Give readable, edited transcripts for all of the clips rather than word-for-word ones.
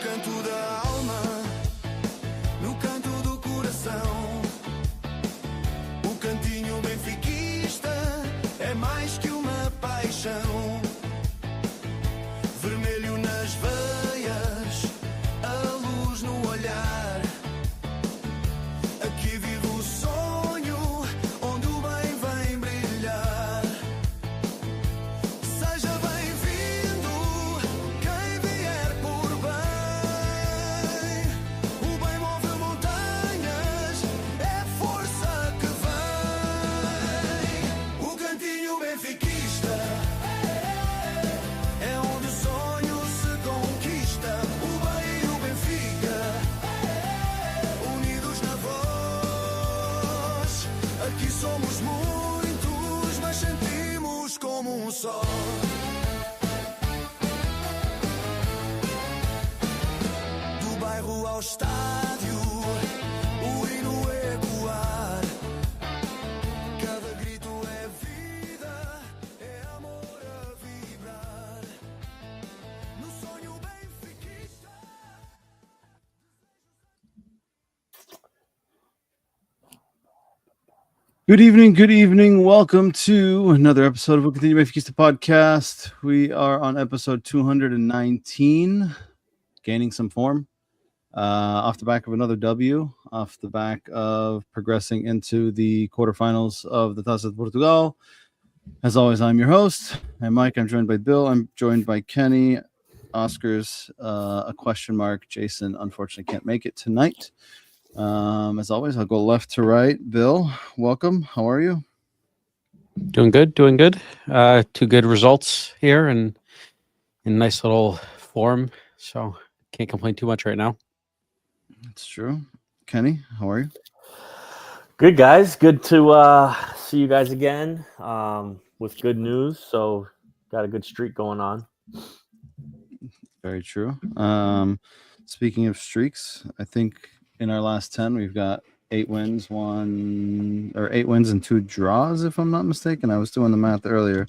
canto da alma, no canto do coração. O cantinho benfiquista é mais que uma paixão. Vermelho nas veias, a luz no olhar. Aqui vive o sonho, onde o bem vem brilhar. Seja bem-vindo, quem vier por bem. O bem move montanhas, é força que vem. O cantinho benfiquista é onde o sonho se conquista. O bem e o Benfica, unidos na voz. Aqui somos muitos, mas sentimos como um só. Do bairro ao estádio, o hino ecoar. Cada grito é vida, é amor a vibrar. No sonho benfiquista. Good evening. Welcome to another episode of Cantinho Benfiquista podcast. We are on episode 219, gaining some form off the back of another W, off the back of progressing into the quarterfinals of the Taça de Portugal. As always, I'm your host. I'm Mike. I'm joined by Bill. I'm joined by Kenny. Oscar's a question mark. Jason, unfortunately, can't make it tonight. As always, I'll go left to right. Bill, welcome. How are you? Doing good. Two good results here and in nice little form. So can't complain too much right now. That's true. Kenny, how are you? Good, guys. Good to see you guys again with good news. So got a good streak going on. Very true. Speaking of streaks, I think in our last 10, we've got 8 wins and 2 draws, if I'm not mistaken. I was doing the math earlier.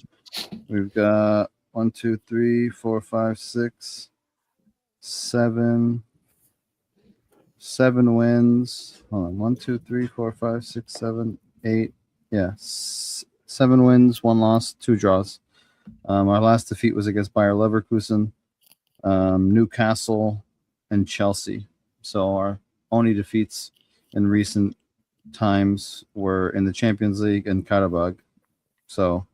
We've got 1, 2, 3, 4, 5, 6, 7 wins. Hold on. 1, 2, 3, 4, 5, 6, 7, 8. Yeah. 7 wins, 1 loss, 2 draws. Our last defeat was against Bayer Leverkusen, Newcastle, and Chelsea. So our only defeats in recent times were in the Champions League and Karabag. So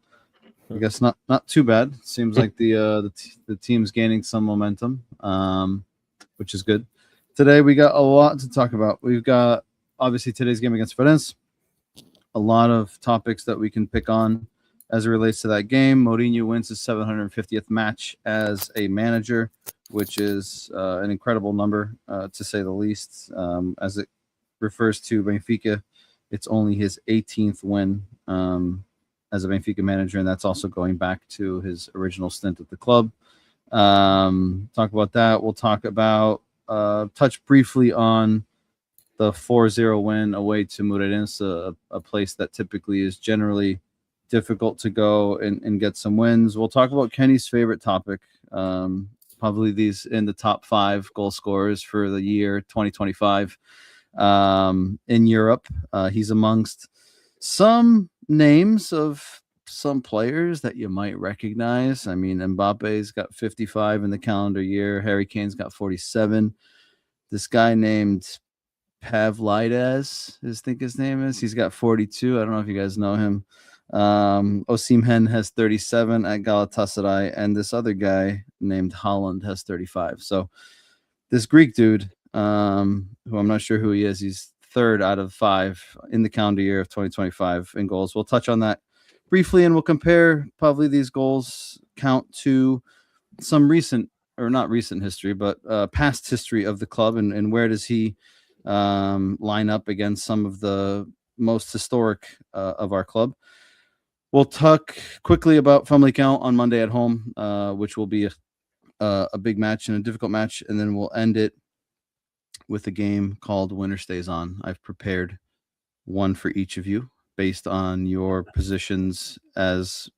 I guess not too bad. Seems like the team's gaining some momentum, which is good. Today we got a lot to talk about. We've got obviously today's game against Farense. A lot of topics that we can pick on as it relates to that game. Mourinho wins his 750th match as a manager, which is an incredible number, to say the least. As it refers to Benfica, it's only his 18th win as a Benfica manager, and that's also going back to his original stint at the club. Talk about that. We'll talk about, touch briefly on the 4-0 win away to Moreirense, a place that typically is generally difficult to go and get some wins. We'll talk about Kenny's favorite topic, Pavlidis in the top 5 goal scorers for the year 2025 in Europe. He's amongst some names of some players that you might recognize. I mean, Mbappe's got 55 in the calendar year. Harry Kane's got 47. This guy named Pavlidis, I think his name is. He's got 42. I don't know if you guys know him. Osimhen has 37 at Galatasaray, and this other guy named Holland has 35. So this Greek dude, who I'm not sure who he is, he's 3rd out of 5 in the calendar year of 2025 in goals. We'll touch on that briefly, and we'll compare probably these goals count to some recent, or not recent history, but past history of the club, and where does he line up against some of the most historic of our club. We'll talk quickly about Famalicão on Monday at home, which will be a big match and a difficult match, and then we'll end it with a game called Winner Stays On. I've prepared one for each of you based on your positions as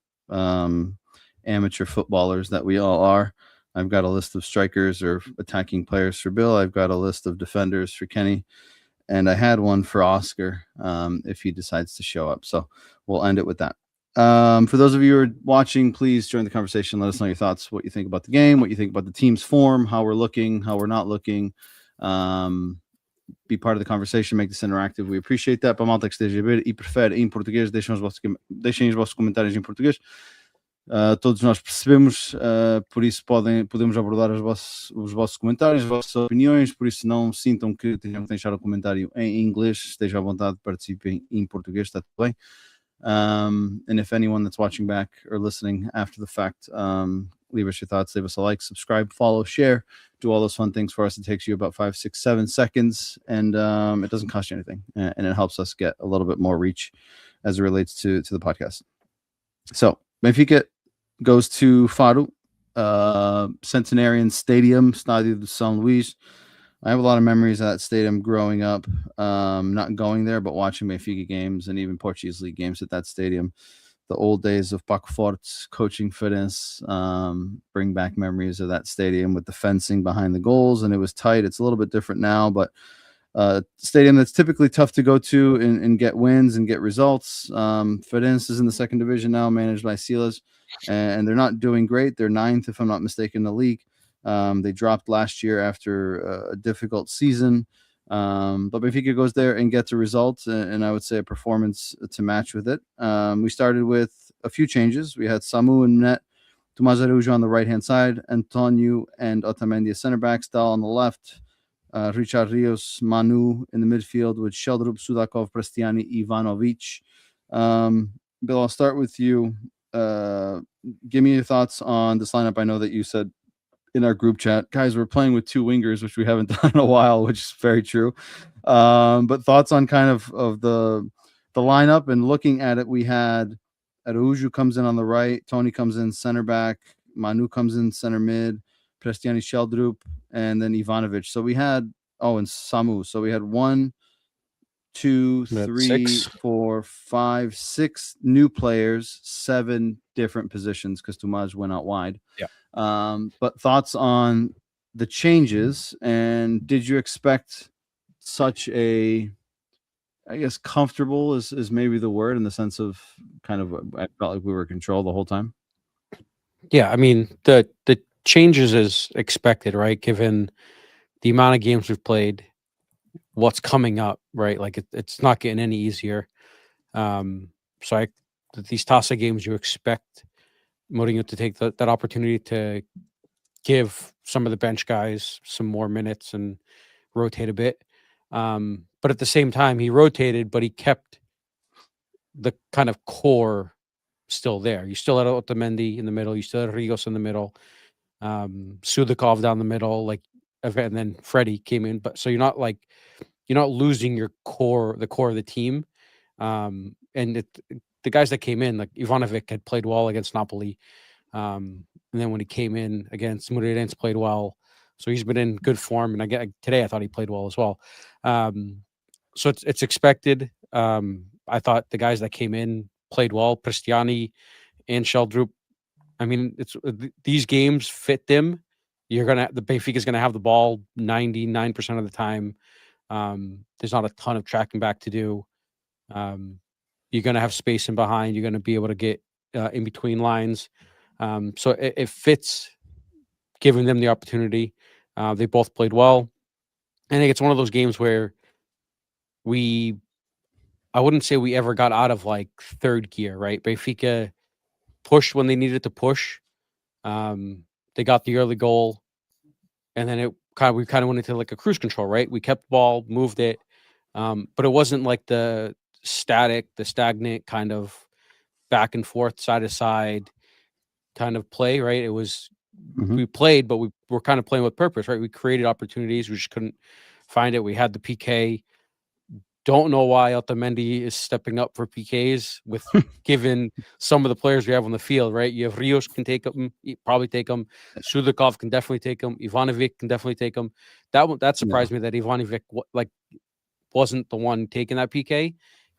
amateur footballers that we all are. I've got a list of strikers or attacking players for Bill. I've got a list of defenders for Kenny. And I had one for Oscar if he decides to show up. So we'll end it with that. For those of you who are watching, please join the conversation. Let us know your thoughts, what you think about the game, what you think about the team's form, how we're looking, how we're not looking. Be part of the conversation, make this interactive. We appreciate that. Para a malta que esteja a ver e prefere em português, deixem os vossos comentários em português. Todos nós percebemos, por isso podemos abordar os vossos comentários, as vossas opiniões, por isso não sintam que tenham que deixar o comentário em inglês, estejam à vontade, participem em português, está tudo bem. And if anyone that's watching back or listening after the fact, leave us your thoughts, leave us a like, subscribe, follow, share, do all those fun things for us. It takes you about 5, 6, 7 seconds, and it doesn't cost you anything, and it helps us get a little bit more reach as it relates to the podcast. So Benfica goes to Faro, Centenarian Stadium, Estádio de São Luís. I have a lot of memories of that stadium growing up, not going there, but watching Benfica games and even Portuguese League games at that stadium. The old days of Paco Forte coaching Farense bring back memories of that stadium with the fencing behind the goals, and it was tight. It's a little bit different now, but stadium that's typically tough to go to and get wins and get results. Farense is in the second division now, managed by Silas, and they're not doing great. They're 9th, if I'm not mistaken, in the league. They dropped last year after a difficult season, but Benfica goes there and gets a result, and I would say a performance to match with it. We started with a few changes. We had Samu and net, Tomás Araújo on the right-hand side, Antonio and Otamendi as center backs, Dal on the left, Richard Rios, Manu in the midfield with Sheldrup, Sudakov, Prestiani, Ivanovic. Bill, I'll start with you. Give me your thoughts on this lineup. I know that you said in our group chat, guys, we're playing with 2 wingers, which we haven't done in a while, which is very true. But thoughts on kind of the lineup and looking at it, we had Araújo comes in on the right, Tony comes in center back, Manu comes in center mid, Prestiani, Sheldrup, and then Ivanovic. So we had, and Samu. So we had 1, 2, 3, 4, 5, 6 new players, 7 different positions because Tomás went out wide. Yeah. But thoughts on the changes, and did you expect such a, I guess, comfortable is maybe the word, in the sense of kind of, I felt like we were in control the whole time? Yeah, I mean, the changes as expected, right? Given the amount of games we've played, what's coming up, right? Like it's not getting any easier. So these Taça games, you expect Mourinho to take that opportunity to give some of the bench guys some more minutes and rotate a bit. But at the same time, he rotated, but he kept the kind of core still there. You still had Otamendi in the middle. You still had Rios in the middle. Sudakov down the middle, and then Freddie came in. But so you're not losing your core, the core of the team. And the guys that came in, like Ivanovic, had played well against Napoli. And then when he came in against Moreirense, played well. So he's been in good form. And today I thought he played well as well. So it's expected. I thought the guys that came in played well. Prestiani and Sheldrup. I mean, these games fit them. The Benfica is gonna have the ball 99% of the time. There's not a ton of tracking back to do. You're gonna have space in behind. You're gonna be able to get in between lines. So it fits giving them the opportunity. They both played well. I think it's one of those games where I wouldn't say we ever got out of third gear, right? Benfica pushed when they needed to push. They got the early goal, and then we kind of went into a cruise control, right? We kept the ball, moved it, but it wasn't like the stagnant kind of back and forth, side to side kind of play, right? It was we played, but we were kind of playing with purpose, right? We created opportunities, we just couldn't find it. We had the PK. Don't know why Otamendi is stepping up for PKs with given some of the players we have on the field, right? You have Rios can take them, probably take them. Sudakov can definitely take them. Ivanovic can definitely take them. That surprised me that Ivanovic wasn't the one taking that PK.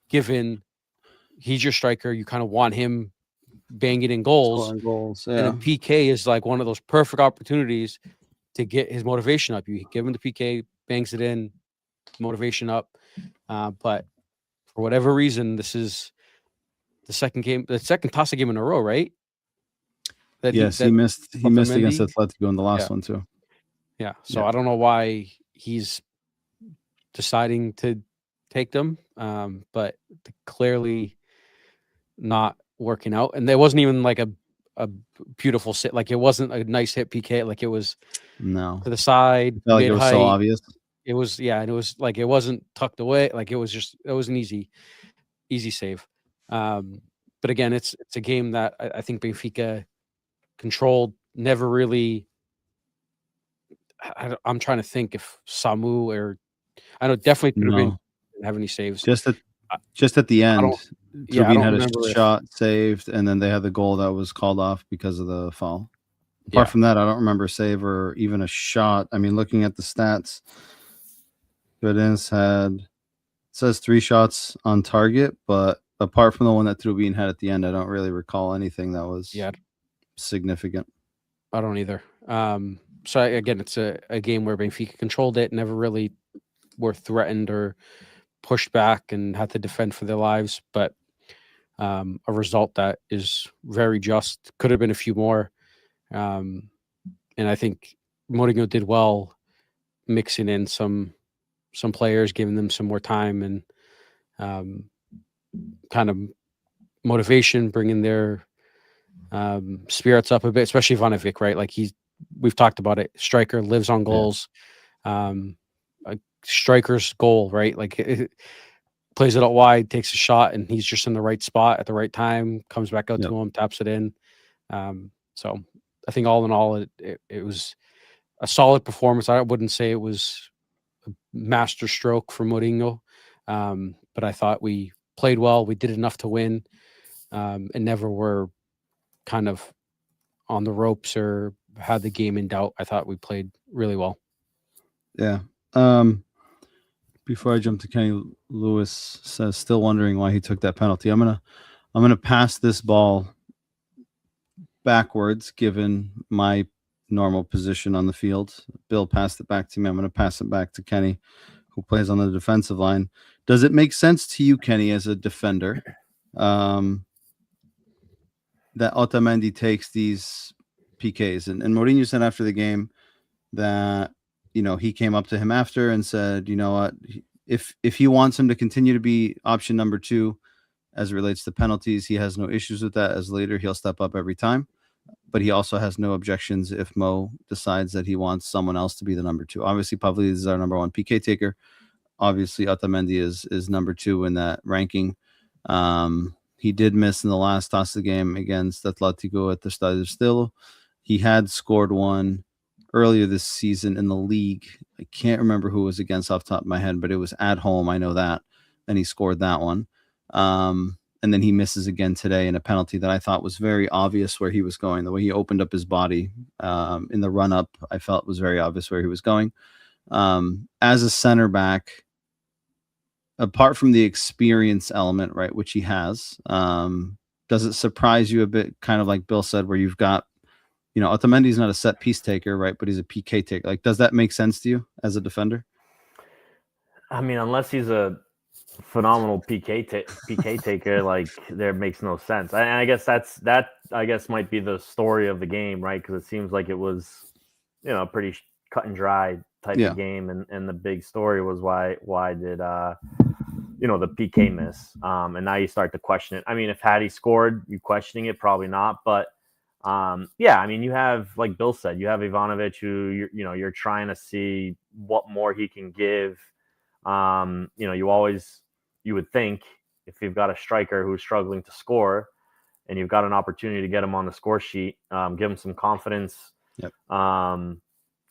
Given he's your striker, you kind of want him banging in goals. Scoring goals. And Yeah. a PK is like one of those perfect opportunities to get his motivation up. You give him the PK, bangs it in, motivation up. But for whatever reason, this is the second Taça game in a row, right? Yes, he missed against Otamendi- Atletico in the last one too. Yeah. So Yeah. I don't know why he's deciding to take them, but clearly not working out. And there wasn't even like a beautiful sit. Like it wasn't a nice hit PK. Like it was No. to the side, I felt like it was so mid-height. obvious. It was, and it was like it wasn't tucked away. Like it was an easy save. But again, it's a game that I think Benfica controlled. Never really. I'm trying to think if Samu or I know definitely could have been didn't have any saves. Just at the end, I Turbine don't had remember a shot saved, and then they had the goal that was called off because of the foul. Apart Yeah. from that, I don't remember a save or even a shot. I mean, looking at the stats, Farense says 3 shots on target, but apart from the one that Turbine had at the end, I don't really recall anything that was significant. I don't either. So again, it's a game where Benfica controlled it, never really were threatened or pushed back and had to defend for their lives. But a result that is very just. Could have been a few more. And I think Mourinho did well mixing in some players, giving them some more time and kind of motivation, bringing their spirits up a bit, especially Ivanovic, right? Like we've talked about it. Striker lives on goals. A striker's goal, right? Like it plays it out wide, takes a shot, and he's just in the right spot at the right time. Comes back out to him, taps it in. So I think all in all, it was a solid performance. I wouldn't say it was a master stroke for Mourinho, but I thought we played well. We did enough to win, and never were kind of on the ropes or had the game in doubt. I thought we played really well. Yeah. Before I jump to Kenny, Lewis says, still wondering why he took that penalty. I'm gonna pass this ball backwards, given my normal position on the field. Bill passed it back to me. I'm gonna pass it back to Kenny, who plays on the defensive line. Does it make sense to you, Kenny, as a defender, that Otamendi takes these PKs? And Mourinho said after the game that, he came up to him after and said, you know what, if he wants him to continue to be option number 2 as it relates to penalties, he has no issues with that, as later he'll step up every time. But he also has no objections if Mo decides that he wants someone else to be the number 2. Obviously, Pavlidis is our number 1 PK taker. Obviously, Otamendi is number 2 in that ranking. He did miss in the last Taça game against Atletico at the Stadio Stilo. He had scored one earlier this season in the league. I can't remember who it was against off the top of my head, but it was at home. I know that. And he scored that one. And then he misses again today in a penalty that I thought was very obvious where he was going. The way he opened up his body in the run-up, I felt was very obvious where he was going. As a center back, apart from the experience element, right, which he has, does it surprise you a bit, kind of like Bill said, where you've got, Otamendi's not a set piece taker, right, but he's a PK taker. Like, does that make sense to you as a defender? I mean, unless he's a phenomenal PK taker, like, there makes no sense. I guess that might be the story of the game, right? Because it seems like it was, pretty cut and dry type of game, and the big story was why did the PK miss, and now you start to question it. I mean, if had he scored, you questioning it, probably not, but I mean, you have, like Bill said, you have Ivanovic, who you're trying to see what more he can give. You would think if you've got a striker who's struggling to score and you've got an opportunity to get him on the score sheet, give him some confidence. Yep. And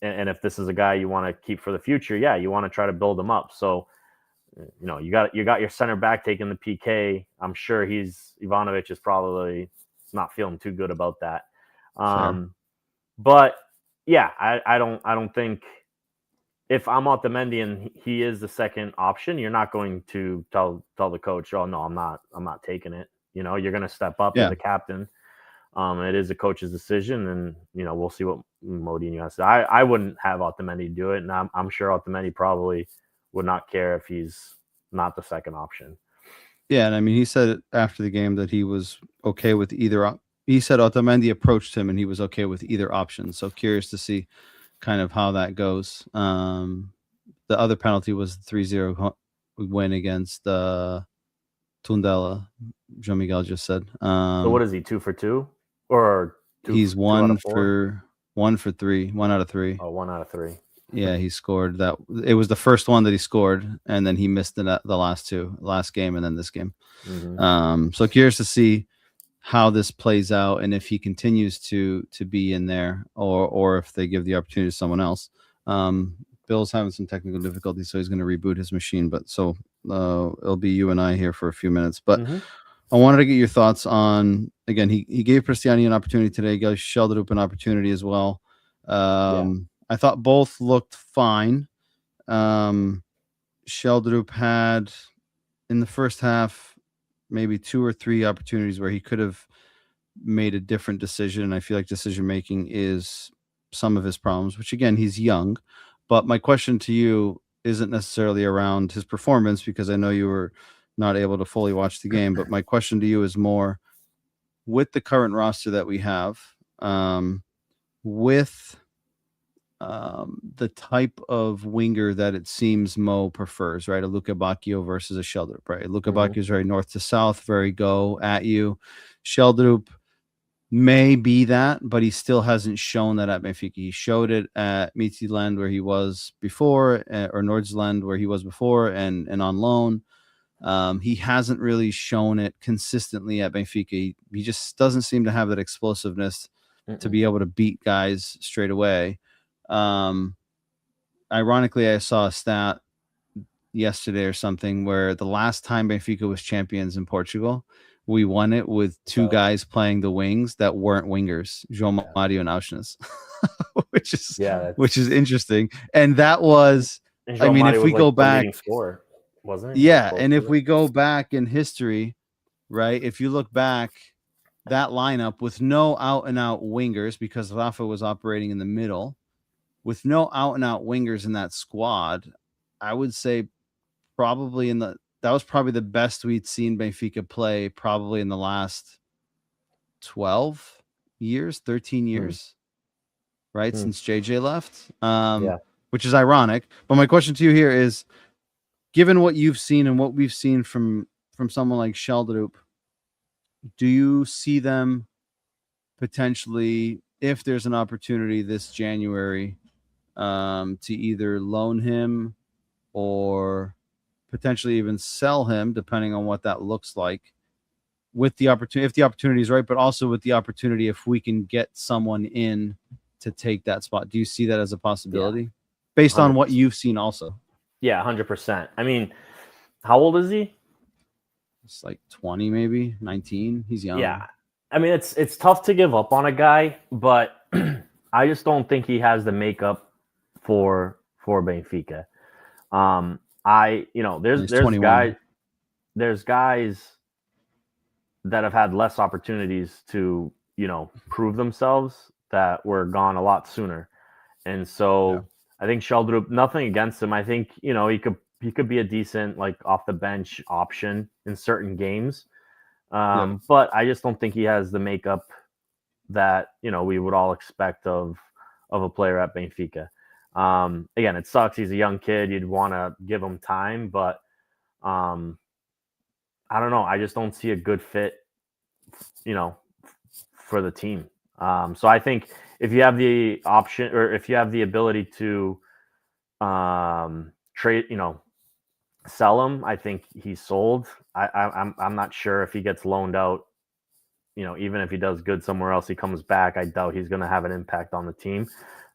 if this is a guy you want to keep for the future, you want to try to build him up. So, you got your center back taking the PK. I'm sure Ivanovic is probably not feeling too good about that. But I don't think, if I'm Otamendi and he is the second option, you're not going to tell the coach, "Oh no, I'm not taking it." You're going to step up as a captain. It is a coach's decision, and we'll see what Mourinho has to say. I wouldn't have Otamendi do it, and I'm sure Otamendi probably would not care if he's not the second option. Yeah, and I mean, he said after the game that he was okay with either. He said Otamendi approached him and he was okay with either option. So curious to see kind of how that goes. The other penalty was the 3-0 win against Tundela. Jean Miguel just said. So what is he, 2 for 2? Or he's 1 for 3, 1 out of 3. Oh, 1 out of 3. Yeah, he scored that. It was the first one that he scored, and then he missed the last game, and then this game. Mm-hmm. So curious to see how this plays out, and if he continues to be in there, or if they give the opportunity to someone else. Bill's having some technical difficulties, so he's going to reboot his machine. But so it'll be you and I here for a few minutes. But I wanted to get your thoughts on, again, he gave Cristiani an opportunity today. He gave Sheldrup an opportunity as well. I thought both looked fine. Sheldrup had, in the first half, maybe 2 or 3 opportunities where he could have made a different decision. And I feel like decision making is some of his problems, which, again, he's young. But my question to you isn't necessarily around his performance, because I know you were not able to fully watch the game. But my question to you is more, with the current roster that we have, with the type of winger that it seems Mo prefers, right? A Luka Bacchio versus a Sheldrup, right? Luka Bacchio is very north to south, very go at you. Sheldrup may be that, but he still hasn't shown that at Benfica. He showed it at Midtjylland where he was before, or Noordjylland where he was before, and on loan. He hasn't really shown it consistently at Benfica. He just doesn't seem to have that explosiveness to be able to beat guys straight away. Ironically, I saw a stat yesterday or something where the last time Benfica was champions in Portugal, we won it with 2 guys playing the wings that weren't wingers, João Mario and Auschwitz, which is interesting. And that was, I mean, if we go back, score, wasn't it? Yeah, and if we go back in history, right? If you look back, that lineup with no out and out wingers, because Rafa was operating in the middle. With no out-and-out wingers in that squad, I would say probably that was probably the best we'd seen Benfica play probably in the last 12 years, 13 years, right? Since JJ left, which is ironic. But my question to you here is, given what you've seen and what we've seen from someone like Sheldrup, do you see them potentially, if there's an opportunity this January, to either loan him or potentially even sell him, depending on what that looks like, with the opportunity, if the opportunity is right, but also with the opportunity if we can get someone in to take that spot? Do you see that as a possibility based on what you've seen also? Yeah, 100%. I mean, how old is he? It's like 20, maybe 19. He's young. Yeah. I mean, it's tough to give up on a guy, but I just don't think he has the makeup for Benfica. There's guys that have had less opportunities to, prove themselves that were gone a lot sooner. And so I think Sheldrup, nothing against him. I think, he could be a decent, like, off the bench option in certain games. But I just don't think he has the makeup that, we would all expect of a player at Benfica. Again, it sucks. He's a young kid. You'd want to give him time, but I don't know. I just don't see a good fit, for the team. So I think if you have the option, or if you have the ability to trade, sell him, I think he's sold. I'm not sure if he gets loaned out. Even if he does good somewhere else, he comes back, I doubt he's going to have an impact on the team.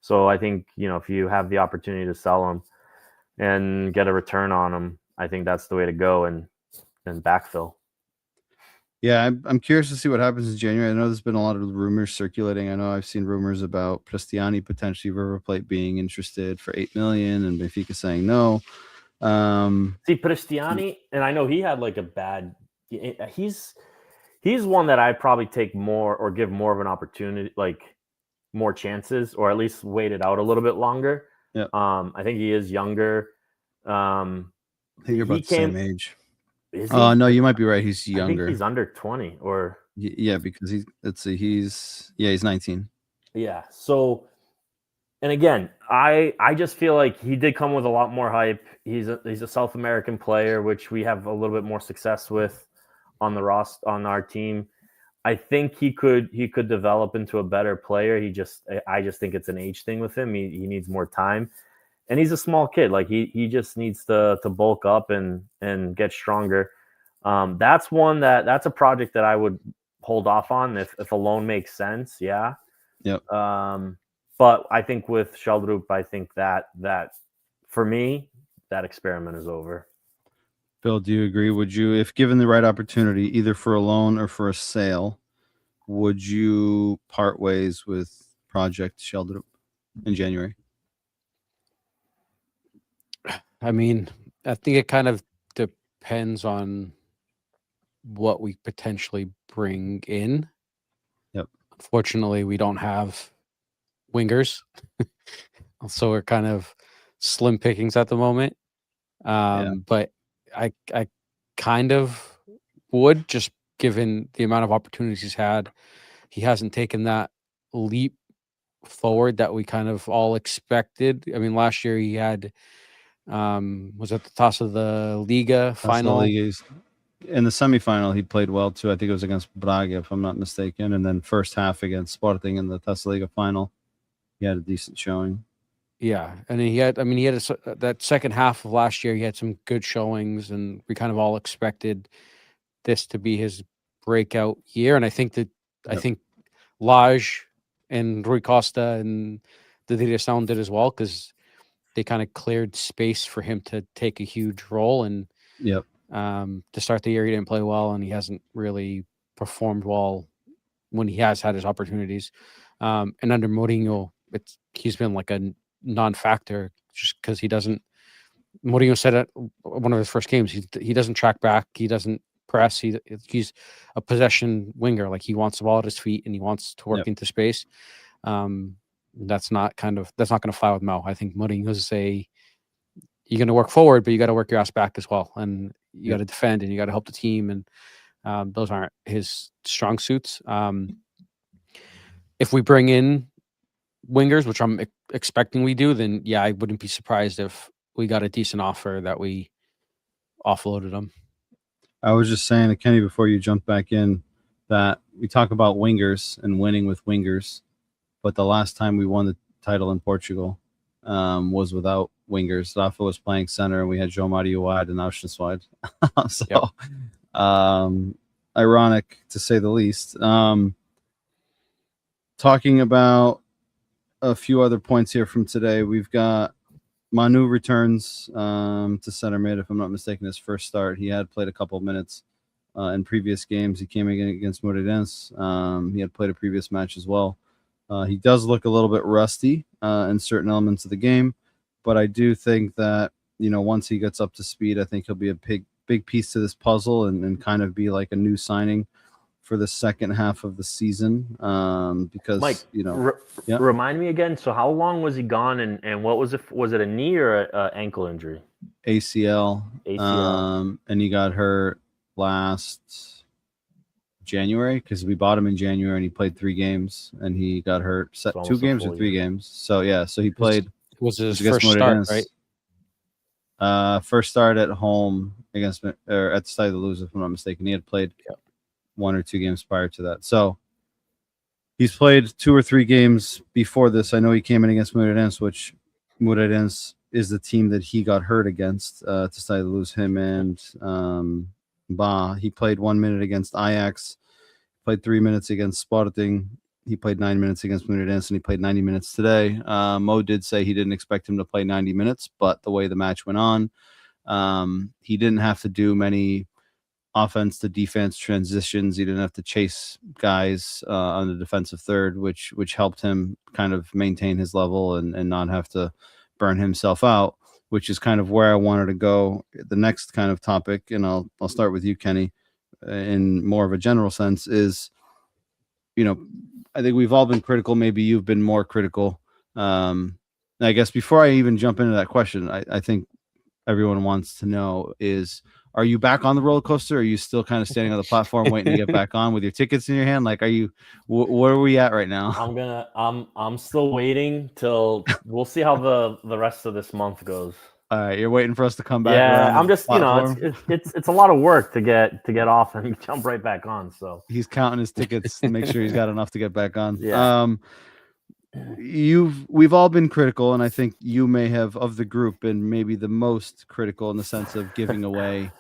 So I think, if you have the opportunity to sell him and get a return on him, I think that's the way to go and backfill. Yeah, I'm curious to see what happens in January. I know there's been a lot of rumors circulating. I know I've seen rumors about Cristiani potentially River Plate being interested for $8 million and Benfica saying no. See, Cristiani, and I know he had like a bad. He's he's one that I'd probably take more or give more of an opportunity, like more chances, or at least wait it out a little bit longer. Yeah. I think he is younger. I think you're about the same age. Is he? No, you might be right. He's younger. I think he's under 20 or. Yeah, because he's 19. Yeah. So, and again, I just feel like he did come with a lot more hype. He's a South American player, which we have a little bit more success with on our team. I think he could develop into a better player. I just think it's an age thing with him. He needs more time, and he's a small kid. Like he just needs to bulk up and get stronger. That's a project that I would hold off on if a loan makes sense. Yeah. Yep. But I think with Sheldrup, I think that for me, that experiment is over. Bill, do you agree? Would you, if given the right opportunity, either for a loan or for a sale, would you part ways with Project Sheldrup in January? I mean, I think it kind of depends on what we potentially bring in. Yep. Unfortunately, we don't have wingers, so we're kind of slim pickings at the moment. But I kind of would, just given the amount of opportunities he's had. He hasn't taken that leap forward that we kind of all expected. I mean, last year he had was at the Taça de Liga final. In the semifinal, he played well too. I think it was against Braga, if I'm not mistaken. And then first half against Sporting in the Taça Liga final, he had a decent showing. Yeah, and he had that second half of last year. He had some good showings, and we kind of all expected this to be his breakout year. And I think Lage and Rui Costa and the Direção did as well, because they kind of cleared space for him to take a huge role. And to start the year, he didn't play well, and he hasn't really performed well when he has had his opportunities. And under Mourinho, he's been like a non-factor, just because he doesn't. Mourinho said at one of his first games, he doesn't track back, he doesn't press. He's a possession winger. Like, he wants the ball at his feet and he wants to work into space. That's not going to fly with Mo. I think Mourinho's you're going to work forward, but you got to work your ass back as well, and you got to defend, and you got to help the team, and those aren't his strong suits. If we bring in wingers, which I'm expecting we do, then yeah, I wouldn't be surprised if we got a decent offer that we offloaded them. I was just saying to Kenny before you jump back in that we talk about wingers and winning with wingers, but the last time we won the title in Portugal was without wingers. Rafa was playing center, and we had João Mario wide and Auschwitz wide. Ironic to say the least. Talking about a few other points here from today, we've got Manu returns to center mid, if I'm not mistaken, his first start. He had played a couple of minutes in previous games. He came in against Moreirense. He had played a previous match as well. He does look a little bit rusty in certain elements of the game, but I do think that, once he gets up to speed, I think he'll be a big piece to this puzzle and kind of be like a new signing for the second half of the season. Because, Mike, remind me again. So how long was he gone, and what was it? Was it a knee or an ankle injury? ACL. And he got hurt last January, because we bought him in January and he played 3 games and he got hurt. 2 games or 3 games. So he played. Was his first start, right? First start at home against, or at the Stade de Luz, if I'm not mistaken. He had played 1 or 2 games prior to that. So he's played 2 or 3 games before this. I know he came in against Moreirense, which Moreirense is the team that he got hurt against to Stade de Luz, him and he played 1 minute against Ajax, played 3 minutes against Sporting. He played 9 minutes against Moreirense, and he played 90 minutes today. Mo did say he didn't expect him to play 90 minutes, but the way the match went on, he didn't have to do many offense to defense transitions. He didn't have to chase guys on the defensive third, which helped him kind of maintain his level and not have to burn himself out, which is kind of where I wanted to go. The next kind of topic, and I'll start with you, Kenny. in more of a general sense is, I think we've all been critical. Maybe you've been more critical. I guess before I even jump into that question, I think everyone wants to know is, are you back on the roller coaster? Or are you still kind of standing on the platform waiting to get back on with your tickets in your hand? Like, are you, where are we at right now? I'm still waiting till we'll see how the rest of this month goes. All right. You're waiting for us to come back. Yeah. I'm just, platform? it's a lot of work to get off and jump right back on. So he's counting his tickets to make sure he's got enough to get back on. Yeah. We've all been critical, and I think you may have, of the group, been maybe the most critical in the sense of giving away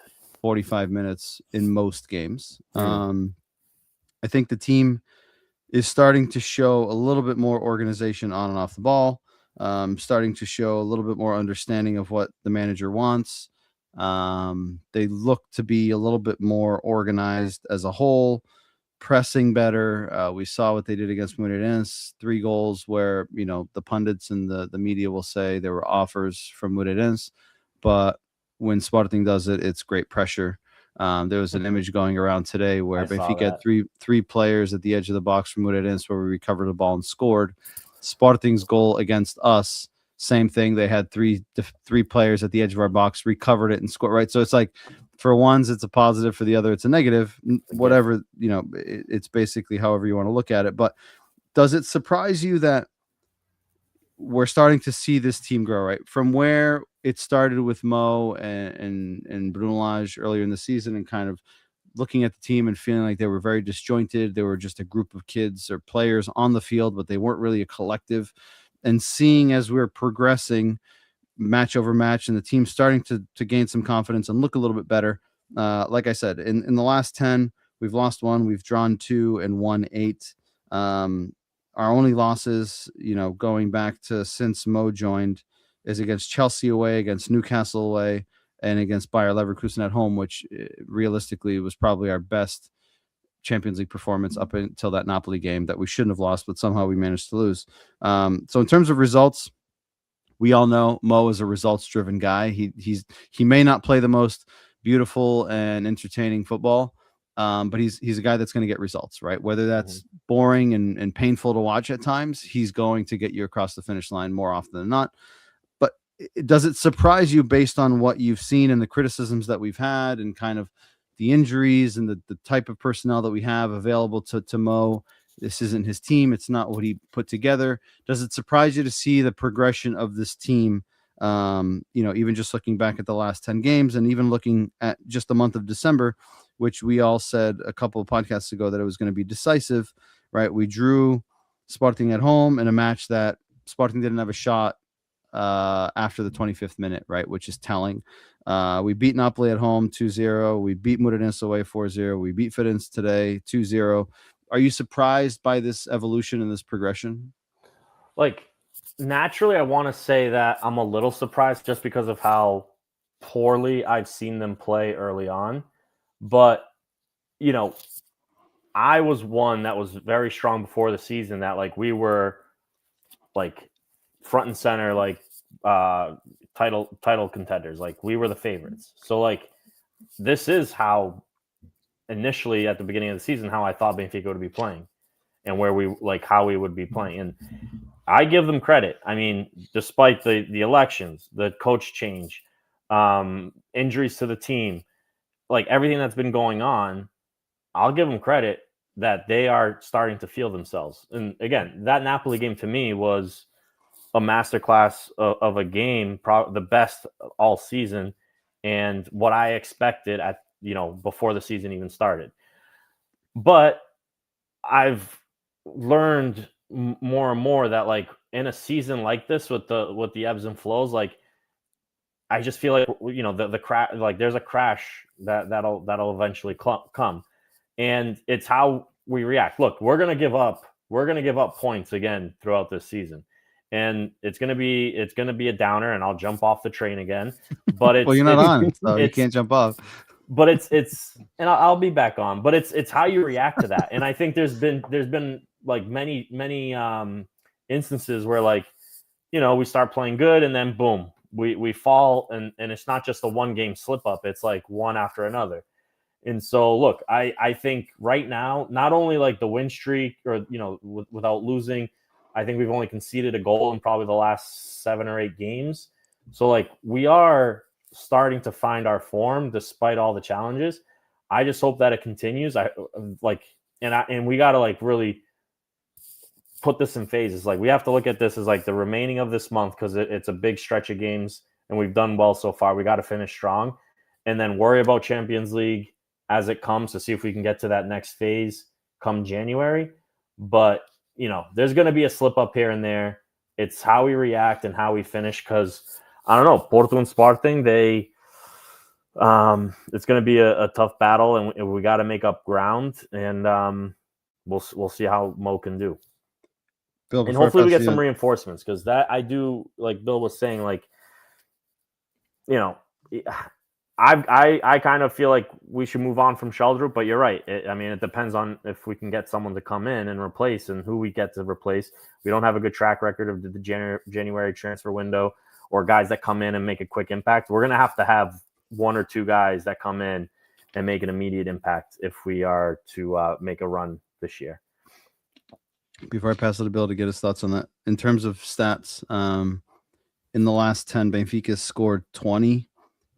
45 minutes in most games. I think the team is starting to show a little bit more organization on and off the ball, starting to show a little bit more understanding of what the manager wants. They look to be a little bit more organized as a whole, pressing better. We saw what they did against Moreirense, 3 goals where, the pundits and the media will say there were offers from Moreirense, but when Sporting does it, it's great pressure. There was an image going around today where Benfica had three players at the edge of the box from Moreirense where we recovered the ball and scored. Sporting's goal against us, same thing. They had three players at the edge of our box, recovered it and scored. Right. So it's like, for ones, it's a positive. For the other, it's a negative. Whatever, it's basically however you want to look at it. But does it surprise you that we're starting to see this team grow, right? From where it started with Mo and Bruno Lage earlier in the season, and kind of looking at the team and feeling like they were very disjointed. They were just a group of kids or players on the field, but they weren't really a collective. And seeing as we're progressing match over match and the team starting to gain some confidence and look a little bit better. Like I said, in the last 10, we've lost 1, we've drawn 2 and won 8. Our only losses, going back to since Mo joined, is against Chelsea away, against Newcastle away, and against Bayer Leverkusen at home, which realistically was probably our best Champions League performance up until that Napoli game that we shouldn't have lost, but somehow we managed to lose. So in terms of results, we all know Mo is a results-driven guy. He may not play the most beautiful and entertaining football, but he's a guy that's going to get results, right? Whether that's boring and painful to watch at times, he's going to get you across the finish line more often than not. But does it surprise you based on what you've seen and the criticisms that we've had and kind of the injuries and the type of personnel that we have available to Mo? This isn't his team. It's not what he put together. Does it surprise you to see the progression of this team? Even just looking back at the last 10 games and even looking at just the month of December, which we all said a couple of podcasts ago that it was going to be decisive, right? We drew Sporting at home in a match that Sporting didn't have a shot after the 25th minute, right? Which is telling. We beat Napoli at home 2-0. We beat Moreirense away 4-0. We beat Farense today 2-0. Are you surprised by this evolution and this progression? Like, naturally, I want to say that I'm a little surprised just because of how poorly I've seen them play early on. But, I was one that was very strong before the season that, like, we were, like, front and center, like, title contenders. Like, we were the favorites. So, like, this is how initially at the beginning of the season, how I thought Benfica would be playing and how we would be playing. And I give them credit. I mean, despite the elections, the coach change, injuries to the team, like everything that's been going on, I'll give them credit that they are starting to feel themselves. And again, that Napoli game to me was a masterclass of a game, the best all season, and what I expected at before the season even started. But I've learned more and more that, like, in a season like this with the ebbs and flows, like, I just feel like the crash, like there's a crash that'll eventually come, and it's how we react. Look, we're gonna give up points again throughout this season, and it's gonna be a downer, and I'll jump off the train again. But it's well, you're not on, so you can't jump off. But it's and I'll be back on. But it's how you react to that, and I think there's been like many instances where, like, we start playing good and then boom, we fall, and it's not just a one game slip up, it's like one after another. And so, look, I think right now, not only like the win streak or, without losing, I think we've only conceded a goal in probably the last 7 or 8 games. So, like, we are starting to find our form despite all the challenges. I just hope that it continues. And we got to like really put this in phases. Like, we have to look at this as like the remaining of this month, because it's a big stretch of games and we've done well so far. We got to finish strong and then worry about Champions League as it comes to see if we can get to that next phase come January. But, there's going to be a slip up here and there. It's how we react and how we finish, because I don't know, Porto and Sporting, it's going to be a tough battle, and we got to make up ground, and we'll see how Mo can do. Bill, and hopefully we get some reinforcements, because that I do, like Bill was saying, like, I kind of feel like we should move on from Sheldrup, but you're right. It depends on if we can get someone to come in and replace, and who we get to replace. We don't have a good track record of the January transfer window, or guys that come in and make a quick impact. We're going to have 1 or 2 guys that come in and make an immediate impact if we are to make a run this year. Before I pass it to Bill to get his thoughts on that, in terms of stats, in the last 10, Benfica scored 20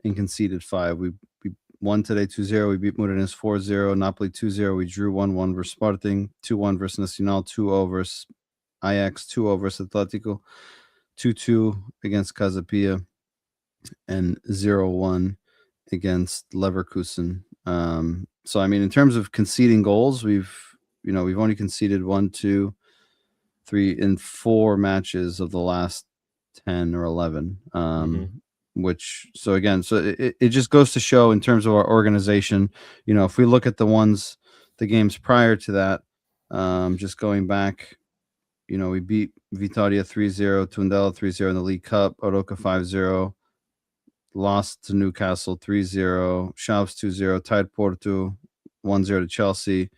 and conceded 5. We won today 2-0. We beat Moreirense 4-0. Napoli 2-0. We drew 1-1 versus Sporting, 2-1 versus Nacional, 2-0 versus Ajax, 2-0 versus Atletico, 2-2 against Casa Pia, and 0-1 against Leverkusen. So, in terms of conceding goals, we've only conceded 1, 2, 3 in 4 matches of the last 10 or 11. So it just goes to show, in terms of our organization, if we look at the games prior to that, just going back, we beat Vitória 3-0, Tondela 3-0 in the League Cup, Oroca 5-0, lost to Newcastle 3-0, Chaves 2-0, tied Porto 1-0 to Chelsea,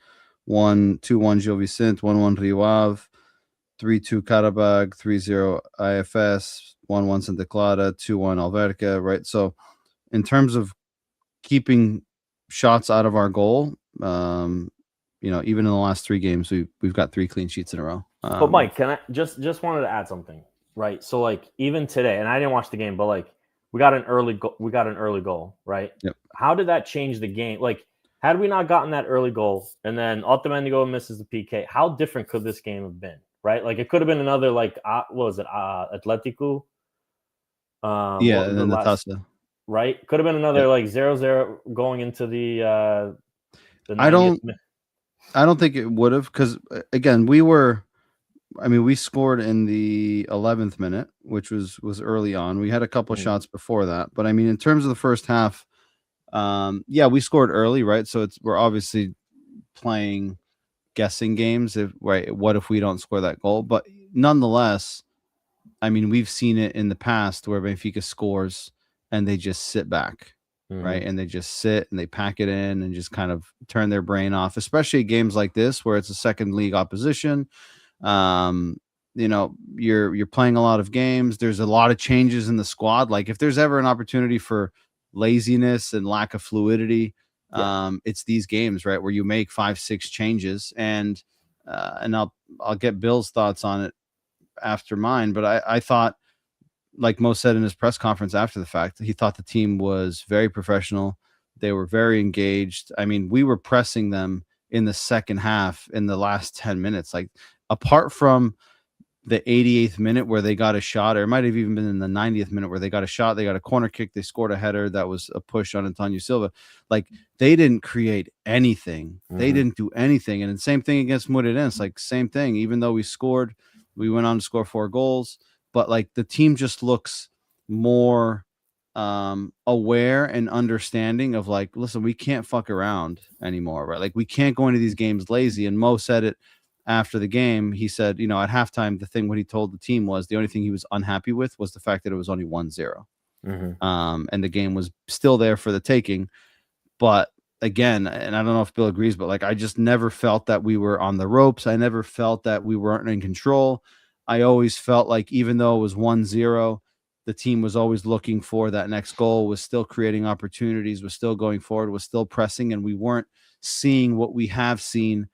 2-1 Gil Vicente, 1-1 Rio Ave, 3-2 Karabag, 3-0 IFS, 1-1 Santa Clara, 2-1 Alverca, right? So in terms of keeping shots out of our goal, even in the last 3 games, we've got 3 clean sheets in a row. But Mike, can I just wanted to add something, right? So like, even today, and I didn't watch the game, but like, we got an early goal, right? Yep. How did that change the game? Like, had we not gotten that early goal, and then Otamendi misses the PK, how different could this game have been, right? Like, it could have been another, like, what was it, Atletico? And then the Taça. Right? Could have been another, like, 0-0 going into the I don't think it would have, because, again, we scored in the 11th minute, which was early on. We had a couple of shots before that. But, in terms of the first half, we scored early, right? So we're obviously playing guessing games. What if we don't score that goal? But nonetheless, we've seen it in the past where Benfica scores and they just sit back, right? And they just sit and they pack it in and just kind of turn their brain off, especially games like this where it's a second league opposition. You're playing a lot of games. There's a lot of changes in the squad. Like, if there's ever an opportunity for laziness and lack of fluidity, it's these games, right, where you make 5-6 changes, and I'll get Bill's thoughts on it after mine. But I thought, like Mo said in his press conference after the fact, he thought the team was very professional. They were very engaged. We were pressing them in the second half in the last 10 minutes. Like, apart from the 88th minute where they got a shot, or it might have even been in the 90th minute where they got a shot, they got a corner kick, they scored a header that was a push on Antonio Silva. Like, they didn't create anything. They didn't do anything. And the same thing against Moreirense, like, same thing. Even though we scored, we went on to score 4 goals. But, like, the team just looks more aware and understanding of, like, listen, we can't fuck around anymore, right? Like, we can't go into these games lazy. And Mo said it after the game. He said, at halftime, the thing what he told the team was the only thing he was unhappy with was the fact that it was only 1-0. And the game was still there for the taking. But again, and I don't know if Bill agrees, but, like, I just never felt that we were on the ropes. I never felt that we weren't in control. I always felt like, even though it was 1-0, the team was always looking for that next goal, was still creating opportunities, was still going forward, was still pressing, and we weren't seeing what we have seen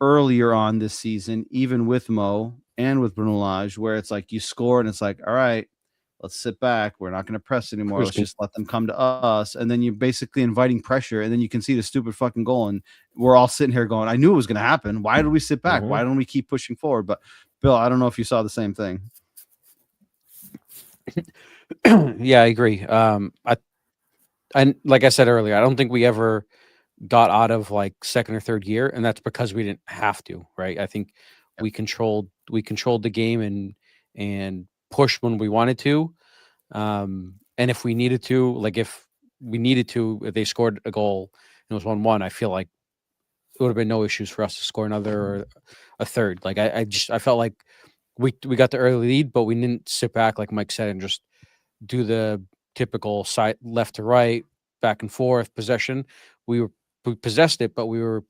earlier on this season, even with Mo and with Bruno Lage, where it's like you score and it's like, all right, let's sit back. We're not going to press anymore. Let's just let them come to us. And then you're basically inviting pressure, and then you can see the stupid fucking goal. And we're all sitting here going, I knew it was going to happen. Why did we sit back? Why don't we keep pushing forward? But Bill, I don't know if you saw the same thing. Yeah, I agree. And like I said earlier, I don't think we ever got out of like second or third gear, and that's because we didn't have to, right? I think we controlled the game and pushed when we wanted to. And if we needed to, like if they scored a goal and it was 1-1, I feel like it would have been no issues for us to score another or a third. Like I felt like we got the early lead, but we didn't sit back, like Mike said, and just do the typical side left to right, back and forth possession. We possessed it, but we were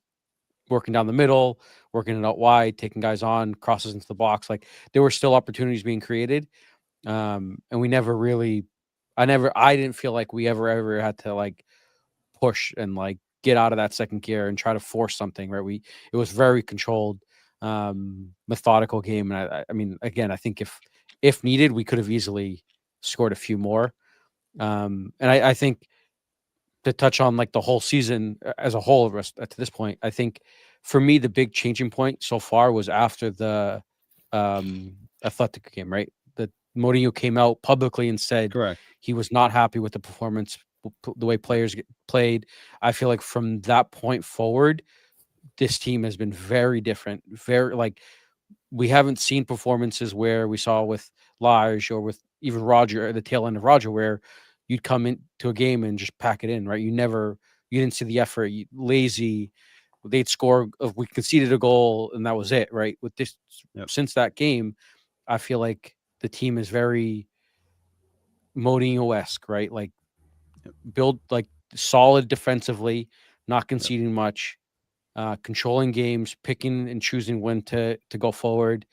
working down the middle, working it out wide, taking guys on, crosses into the box. Like there were still opportunities being created. And we never really, I didn't feel like we ever had to like push and like get out of that second gear and try to force something, right? It was very controlled, methodical game. And I mean, again, I think if needed, we could have easily scored a few more. And I think to touch on like the whole season as a whole to this point, I think for me, the big changing point so far was after the Athletic game, right? That Mourinho came out publicly and said Correct. he was not happy with the performance, the way players played. I feel like from that point forward, this team has been very different. Very like we haven't seen performances where we saw with Lage or with even Roger at the tail end of Roger, where you'd come into a game and just pack it in, right? You didn't see the effort, lazy. They'd score. We conceded a goal and that was it, right? With this, since that game, I feel like the team is very Mourinho-esque, right? Like build like solid defensively, not conceding much, controlling games, picking and choosing when to go forward,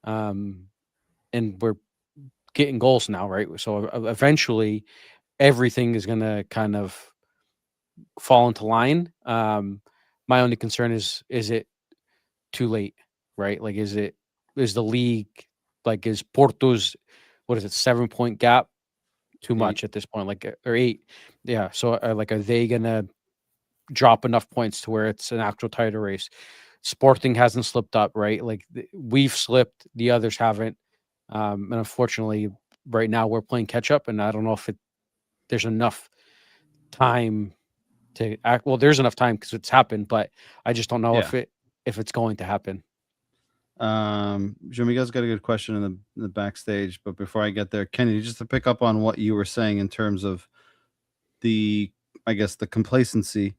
and we're getting goals now, right? So eventually, everything is going to kind of fall into line. My only concern is it too late, right? Like, is the league, like, is Porto's, what is it, 7-point gap too much at this point? Like, or 8. Yeah. So like, are they going to drop enough points to where it's an actual title race? Sporting hasn't slipped up, right? Like we've slipped, the others haven't. And unfortunately right now we're playing catch up, and I don't know if there's enough time to act. Well, there's enough time because it's happened, but I just don't know if it's going to happen. Jim, you guys got a good question in the backstage, but before I get there, Kenny, just to pick up on what you were saying in terms of the complacency.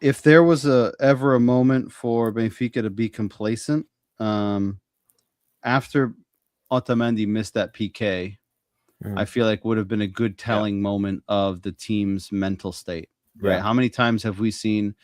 If there was ever a moment for Benfica to be complacent, after Otamendi missed that PK, I feel like would have been a good telling moment of the team's mental state, right? How many times have we seen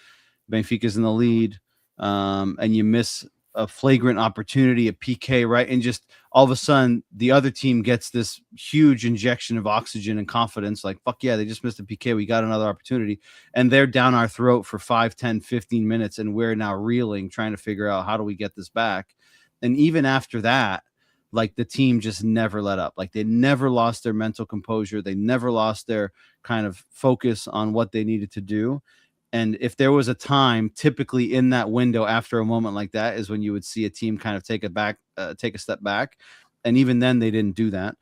Benfica's in the lead, and you miss a flagrant opportunity, a PK, right? And just all of a sudden the other team gets this huge injection of oxygen and confidence. Like, fuck yeah, they just missed a PK. We got another opportunity. And they're down our throat for 5, 10, 15 minutes. And we're now reeling, trying to figure out how do we get this back? And even after that, like the team just never let up. Like they never lost their mental composure. They never lost their kind of focus on what they needed to do. And if there was a time, typically in that window after a moment like that, is when you would see a team kind of take a step back. And even then, they didn't do that.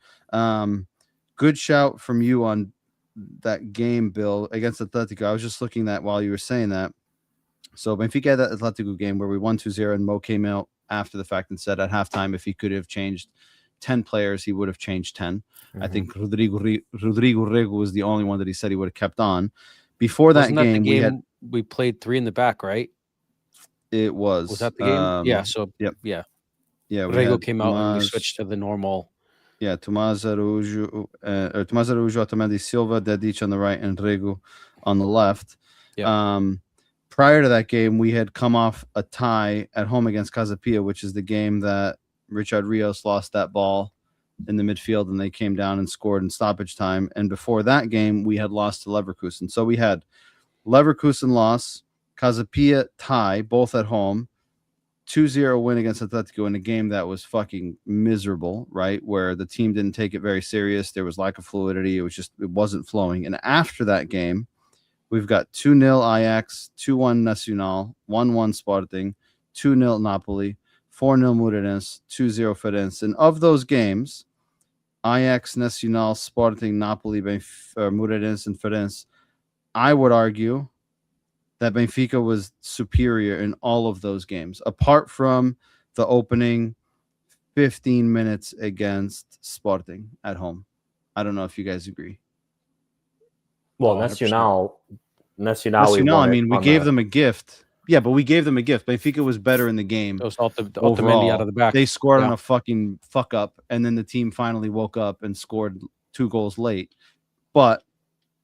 Good shout from you on that game, Bill, against Atletico. I was just looking at while you were saying that. So Benfica had that Atletico game where we won 2-0, and Mo came out after the fact and said at halftime if he could have changed 10 players, he would have changed 10. I think Rodrigo Rego was the only one that he said he would have kept on. Before that game, we played 3 in the back, right? It was. Was that the game? Yeah. So yeah. Rego came out and we switched to the normal. Yeah, Tomás Araújo, Otamendi, Silva, Dedic on the right, and Rego on the left. Yeah. Prior to that game, we had come off a tie at home against Casa Pia, which is the game that Richard Rios lost that ball in the midfield, and they came down and scored in stoppage time. And before that game, we had lost to Leverkusen. So we had Leverkusen loss, Casapia tie, both at home, 2-0 win against Atletico in a game that was fucking miserable, right? Where the team didn't take it very serious. There was lack of fluidity. It wasn't flowing. And after that game, we've got 2-0 Ajax, 2-1 Nacional, 1-1 Sporting, 2-0 Napoli, 4-0 Moreirense, 2-0 Farense. And of those games, Ajax, Nacional, Sporting, Napoli, Moreirense, and Farense, I would argue that Benfica was superior in all of those games, apart from the opening 15 minutes against Sporting at home. I don't know if you guys agree. Well, Nacional, I mean, we gave them a gift. Yeah, but we gave them a gift. Benfica was better in the game. It was Otamendi out of the back. They scored on a fucking fuck up, and then the team finally woke up and scored 2 goals late. But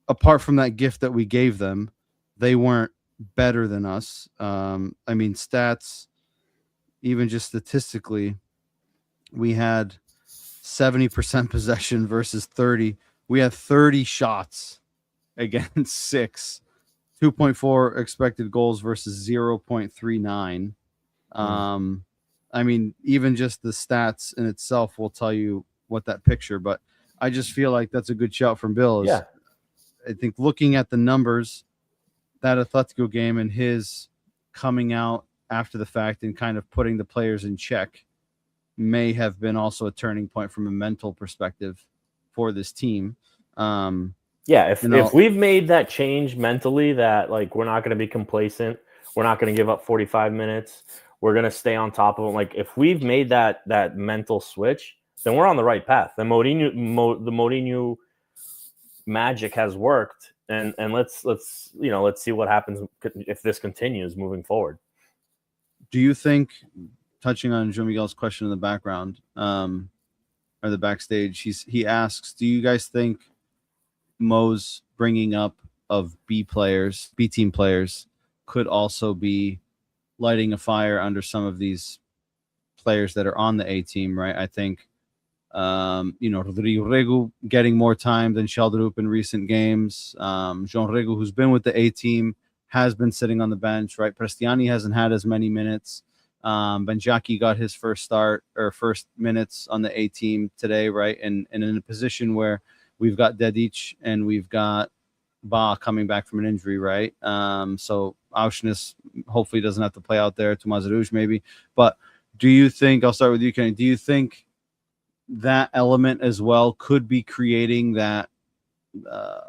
apart from that gift that we gave them, they weren't better than us. I mean, stats, even just statistically, we had 70% possession versus 30. We had 30 shots against 6. 2.4 expected goals versus 0.39. I mean, even just the stats in itself will tell you what that picture, but I just feel like that's a good shout from Bill. Yeah. I think looking at the numbers, that Atletico game and his coming out after the fact and kind of putting the players in check may have been also a turning point from a mental perspective for this team. If we've made that change mentally, that like we're not going to be complacent, we're not going to give up 45 minutes, we're going to stay on top of them. Like if we've made that mental switch, then we're on the right path. The Mourinho magic has worked, and let's see what happens if this continues moving forward. Do you think, touching on Joe Miguel's question in the background, or the backstage, he asks, do you guys think Mo's bringing up of B team players could also be lighting a fire under some of these players that are on the A team, right? I think Rodrigo Regu getting more time than Sheldrup in recent games. Jean Regu, who's been with the A team, has been sitting on the bench, right? Prestiani hasn't had as many minutes. Benjaki got his first minutes on the A team today, right? And in a position where we've got Dedic and we've got Ba coming back from an injury, right? So Auschwitz hopefully doesn't have to play out there. Tomazaruj maybe. But do you think, I'll start with you, Kenny, do you think that element as well could be creating that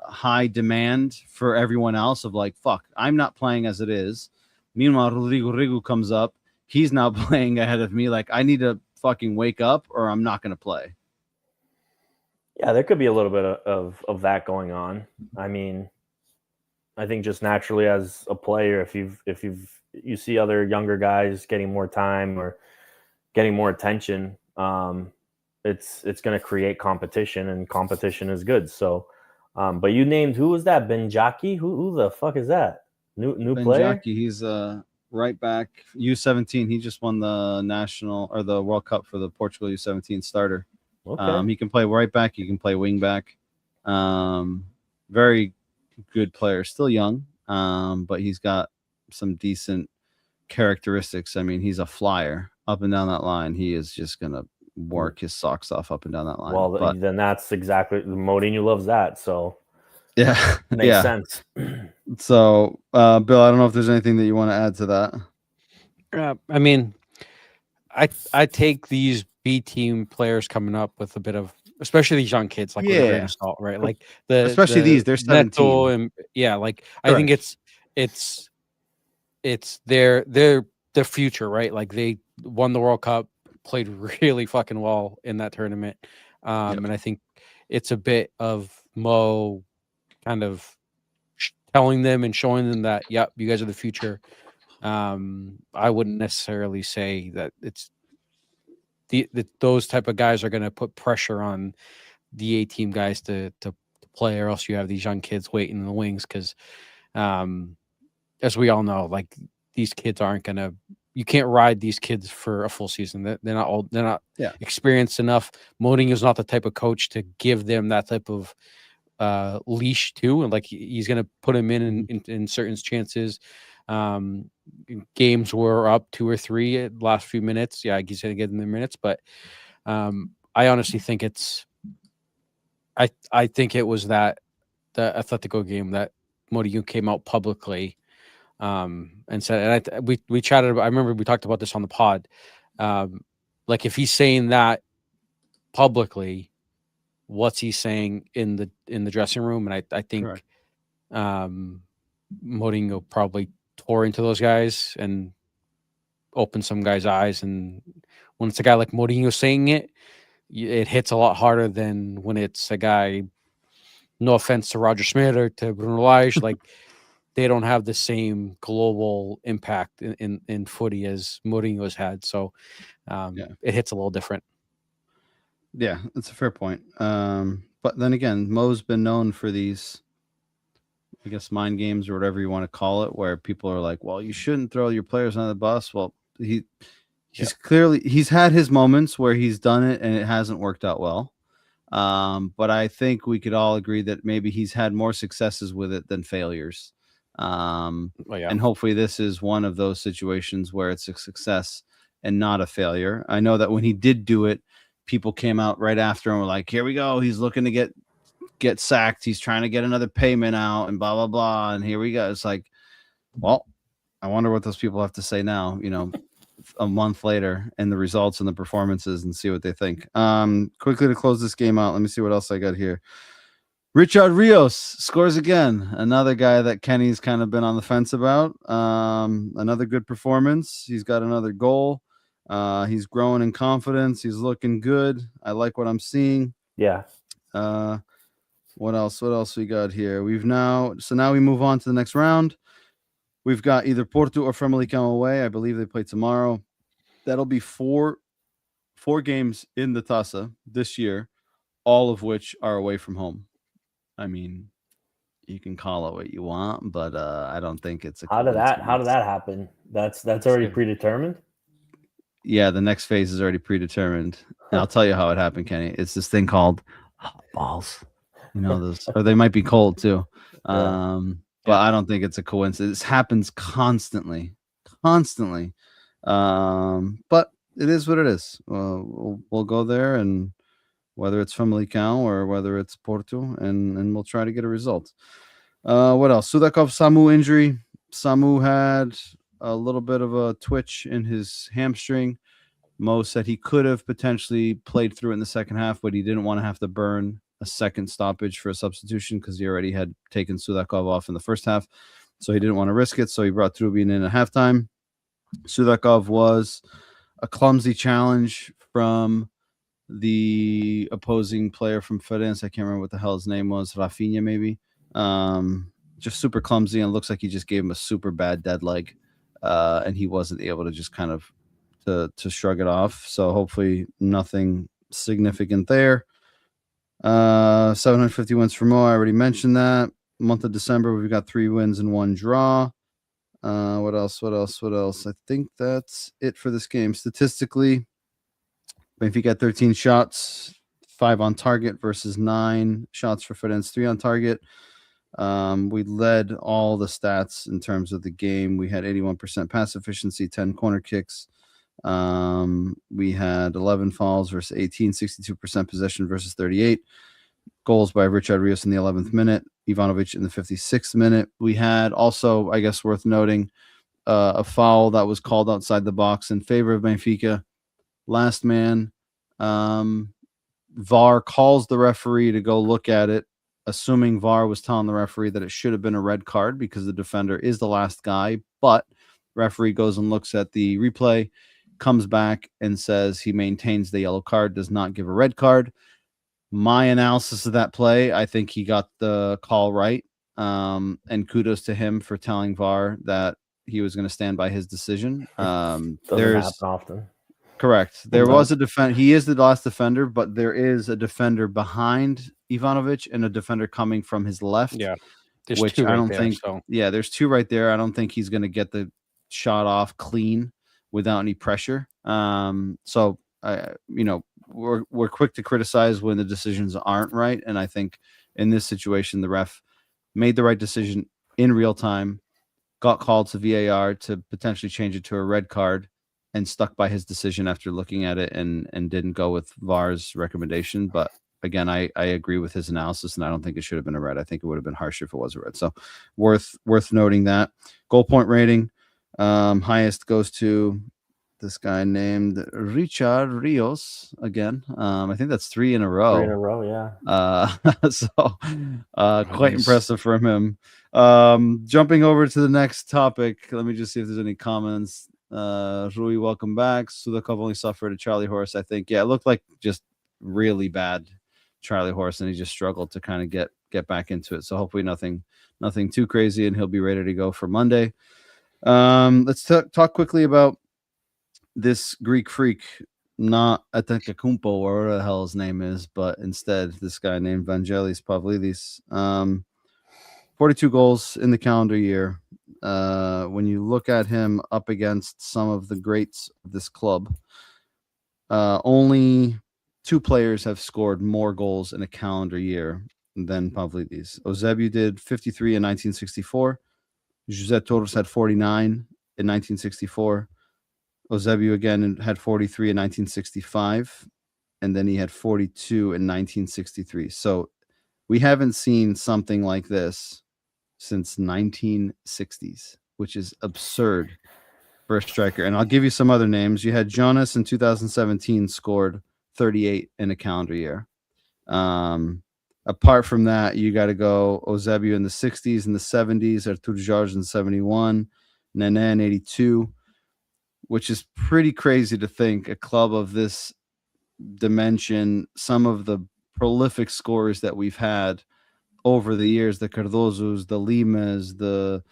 high demand for everyone else of like, fuck, I'm not playing as it is. Meanwhile, Rodrigo Regu comes up. He's now playing ahead of me. Like, I need to fucking wake up or I'm not going to play. Yeah, there could be a little bit of that going on. I mean, I think just naturally as a player, if you see other younger guys getting more time or getting more attention, it's going to create competition, and competition is good. So, but you named, who was that? Benjaki? Who the fuck is that? New player? Benjaki, he's right back, U17. He just won the national or the World Cup for the Portugal U17 starter. Okay. He can play right back. He can play wing back. Very good player. Still young, but he's got some decent characteristics. I mean, he's a flyer up and down that line. He is just going to work his socks off up and down that line. Well, then that's exactly, Mourinho loves that. So yeah, makes sense. So, Bill, I don't know if there's anything that you want to add to that. I mean, I take these B team players coming up with a bit of, especially these young kids, like with a grain of salt, right? Like especially they're 17. And like I think it's their future, right? Like they won the World Cup, played really fucking well in that tournament, and I think it's a bit of Mo kind of telling them and showing them that, yep, you guys are the future. I wouldn't necessarily say that it's those type of guys are going to put pressure on the A team guys to play, or else you have these young kids waiting in the wings. Because, as we all know, like these kids aren't going to you can't ride these kids for a full season. They're not Yeah. experienced enough. Mourinho's not the type of coach to give them that type of leash too, and like he's going to put him in certain chances. Games were up 2 or 3 at the last few minutes. Yeah, he's going to get them their minutes, but I honestly think I think it was the Atletico game that Mourinho came out publicly and said, and we chatted. I remember we talked about this on the pod. Like if he's saying that publicly, what's he saying in the dressing room? And I think Mourinho probably tore into those guys and opened some guys' eyes. And when it's a guy like Mourinho saying it, it hits a lot harder than when it's a guy. No offense to Roger Schmidt or to Bruno Lage, like they don't have the same global impact in footy as Mourinho's had. So it hits a little different. Yeah, that's a fair point. But then again, Mo's been known for these, I guess, mind games or whatever you want to call it, where people are like, well, you shouldn't throw your players on the bus. Well, he's clearly, he's had his moments where he's done it and it hasn't worked out well. But I think we could all agree that maybe he's had more successes with it than failures. And hopefully this is one of those situations where it's a success and not a failure. I know that when he did do it, people came out right after and were like, here we go. He's looking to get sacked. He's trying to get another payment out and blah, blah, blah. And here we go. It's like, well, I wonder what those people have to say now, a month later, and the results and the performances, and see what they think. Quickly to close this game out, let me see what else I got here. Richard Rios scores again. Another guy that Kenny's kind of been on the fence about. Another good performance. He's got another goal. He's growing in confidence. He's looking good. I like what I'm seeing. Yeah. What else? What else we got here? Now we move on to the next round. We've got either Porto or Famalicão away. I believe they play tomorrow. That'll be four games in the Taça this year, all of which are away from home. I mean, you can call it what you want, but I don't think it's a. How did that happen? That's already predetermined. Yeah, the next phase is already predetermined. And I'll tell you how it happened, Kenny. It's this thing called hot balls. Those, or they might be cold too. But I don't think it's a coincidence. It happens constantly. But it is what it is. We'll go there, and whether it's Famalicão or whether it's Porto, and we'll try to get a result. What else? Sudakov Samu injury. Samu had a little bit of a twitch in his hamstring. Mo said he could have potentially played through it in the second half, but he didn't want to have to burn a second stoppage for a substitution because he already had taken Sudakov off in the first half. So he didn't want to risk it. So he brought Trubin in at halftime. Sudakov was a clumsy challenge from the opposing player from Farense. I can't remember what the hell his name was. Rafinha, maybe. Just super clumsy, and looks like he just gave him a super bad dead leg. And he wasn't able to just kind of to shrug it off. So hopefully nothing significant there. 750 wins for Mo. I already mentioned that. Month of December, we've got 3 wins and 1 draw. What else? I think that's it for this game. Statistically, Benfica had 13 shots, 5 on target versus 9 shots for Farense, 3 on target. We led all the stats in terms of the game. We had 81% pass efficiency, 10 corner kicks. We had 11 fouls versus 18, 62% possession versus 38. Goals by Richard Rios in the 11th minute, Ivanovic in the 56th minute. We had also, I guess worth noting, a foul that was called outside the box in favor of Benfica. Last man. VAR calls the referee to go look at it, assuming VAR was telling the referee that it should have been a red card because the defender is the last guy, but referee goes and looks at the replay, comes back and says he maintains the yellow card, does not give a red card. My analysis of that play, I think he got the call right. And kudos to him for telling VAR that he was going to stand by his decision. Doesn't happen often. Correct. There was a defender. He is the last defender, but there is a defender behind Ivanovic and a defender coming from his left. Yeah. There's which 2 I don't right think. there, so. Yeah, there's 2 right there. I don't think he's going to get the shot off clean without any pressure. So we're quick to criticize when the decisions aren't right, and I think in this situation the ref made the right decision in real time, got called to VAR to potentially change it to a red card, and stuck by his decision after looking at it and didn't go with VAR's recommendation. But again, I agree with his analysis, and I don't think it should have been a red. I think it would have been harsher if it was a red. So worth noting that. Goal point rating, highest goes to this guy named Richard Rios again. I think that's 3 in a row. 3 in a row, yeah. So quite impressive from him. Jumping over to the next topic, let me just see if there's any comments. Rui, welcome back. Sudakov only suffered a Charlie horse, I think. Yeah, it looked like just really bad Charlie horse, and he just struggled to kind of get back into it. So hopefully nothing too crazy, and he'll be ready to go for Monday. Let's talk quickly about this Greek freak, not Atakakumpo or whatever the hell his name is, but instead this guy named Vangelis Pavlidis. 42 goals in the calendar year. When you look at him up against some of the greats of this club, only 2 players have scored more goals in a calendar year than Pavlidis. Eusebio did 53 in 1964. José Torres had 49 in 1964. Eusebio again had 43 in 1965. And then he had 42 in 1963. So we haven't seen something like this since 1960s, which is absurd for a striker. And I'll give you some other names. You had Jonas in 2017 scored 38 in a calendar year. Apart from that, you got to go Eusebio in the 60s and the 70s, Artur Jorge in 71, Nene in 82, which is pretty crazy to think a club of this dimension, some of the prolific scorers that we've had over the years, the Cardosos, the Limas, the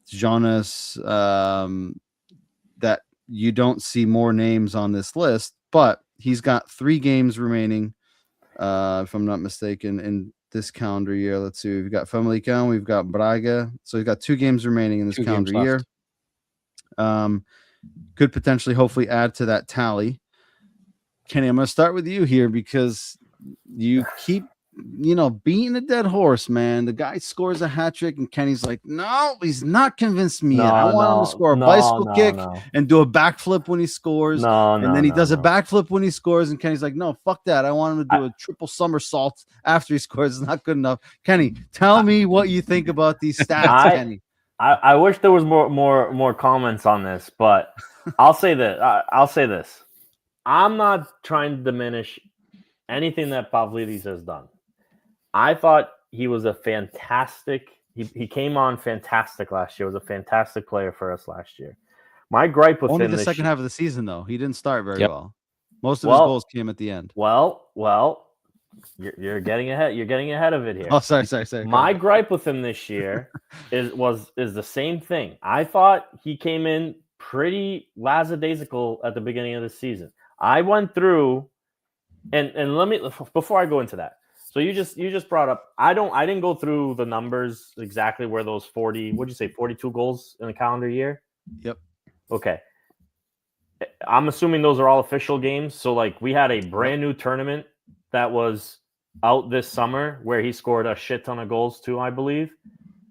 Jonas, that you don't see more names on this list, but he's got 3 games remaining, if I'm not mistaken, in this calendar year. Let's see. We've got Famalicão, we've got Braga. So we've got 2 games remaining in this calendar year. Could potentially, hopefully, add to that tally. Kenny, I'm going to start with you here because you keep, beating a dead horse, man. The guy scores a hat trick, and Kenny's like, no, he's not convinced me yet. I want him to score a bicycle kick and do a backflip when he scores. And then he does a backflip when he scores, and Kenny's like, no, fuck that. I want him to do a triple somersault after he scores. It's not good enough. Kenny, tell me what you think about these stats, Kenny. I wish there was more comments on this, but I'll say this. I'm not trying to diminish anything that Pavlidis has done. I thought he was a fantastic. He came on fantastic last year. Was a fantastic player for us last year. My gripe with only him the second half of the season, though, he didn't start very well. Most of his goals came at the end. Well, you're getting ahead. You're getting ahead of it here. Oh, sorry. My gripe with him this year is the same thing. I thought he came in pretty lackadaisical at the beginning of the season. I went through, and let me, before I go into that. So you just brought up, I didn't go through the numbers exactly where those 42 goals in a calendar year? Yep. Okay. I'm assuming those are all official games. So like we had a brand new tournament that was out this summer where he scored a shit ton of goals too, I believe.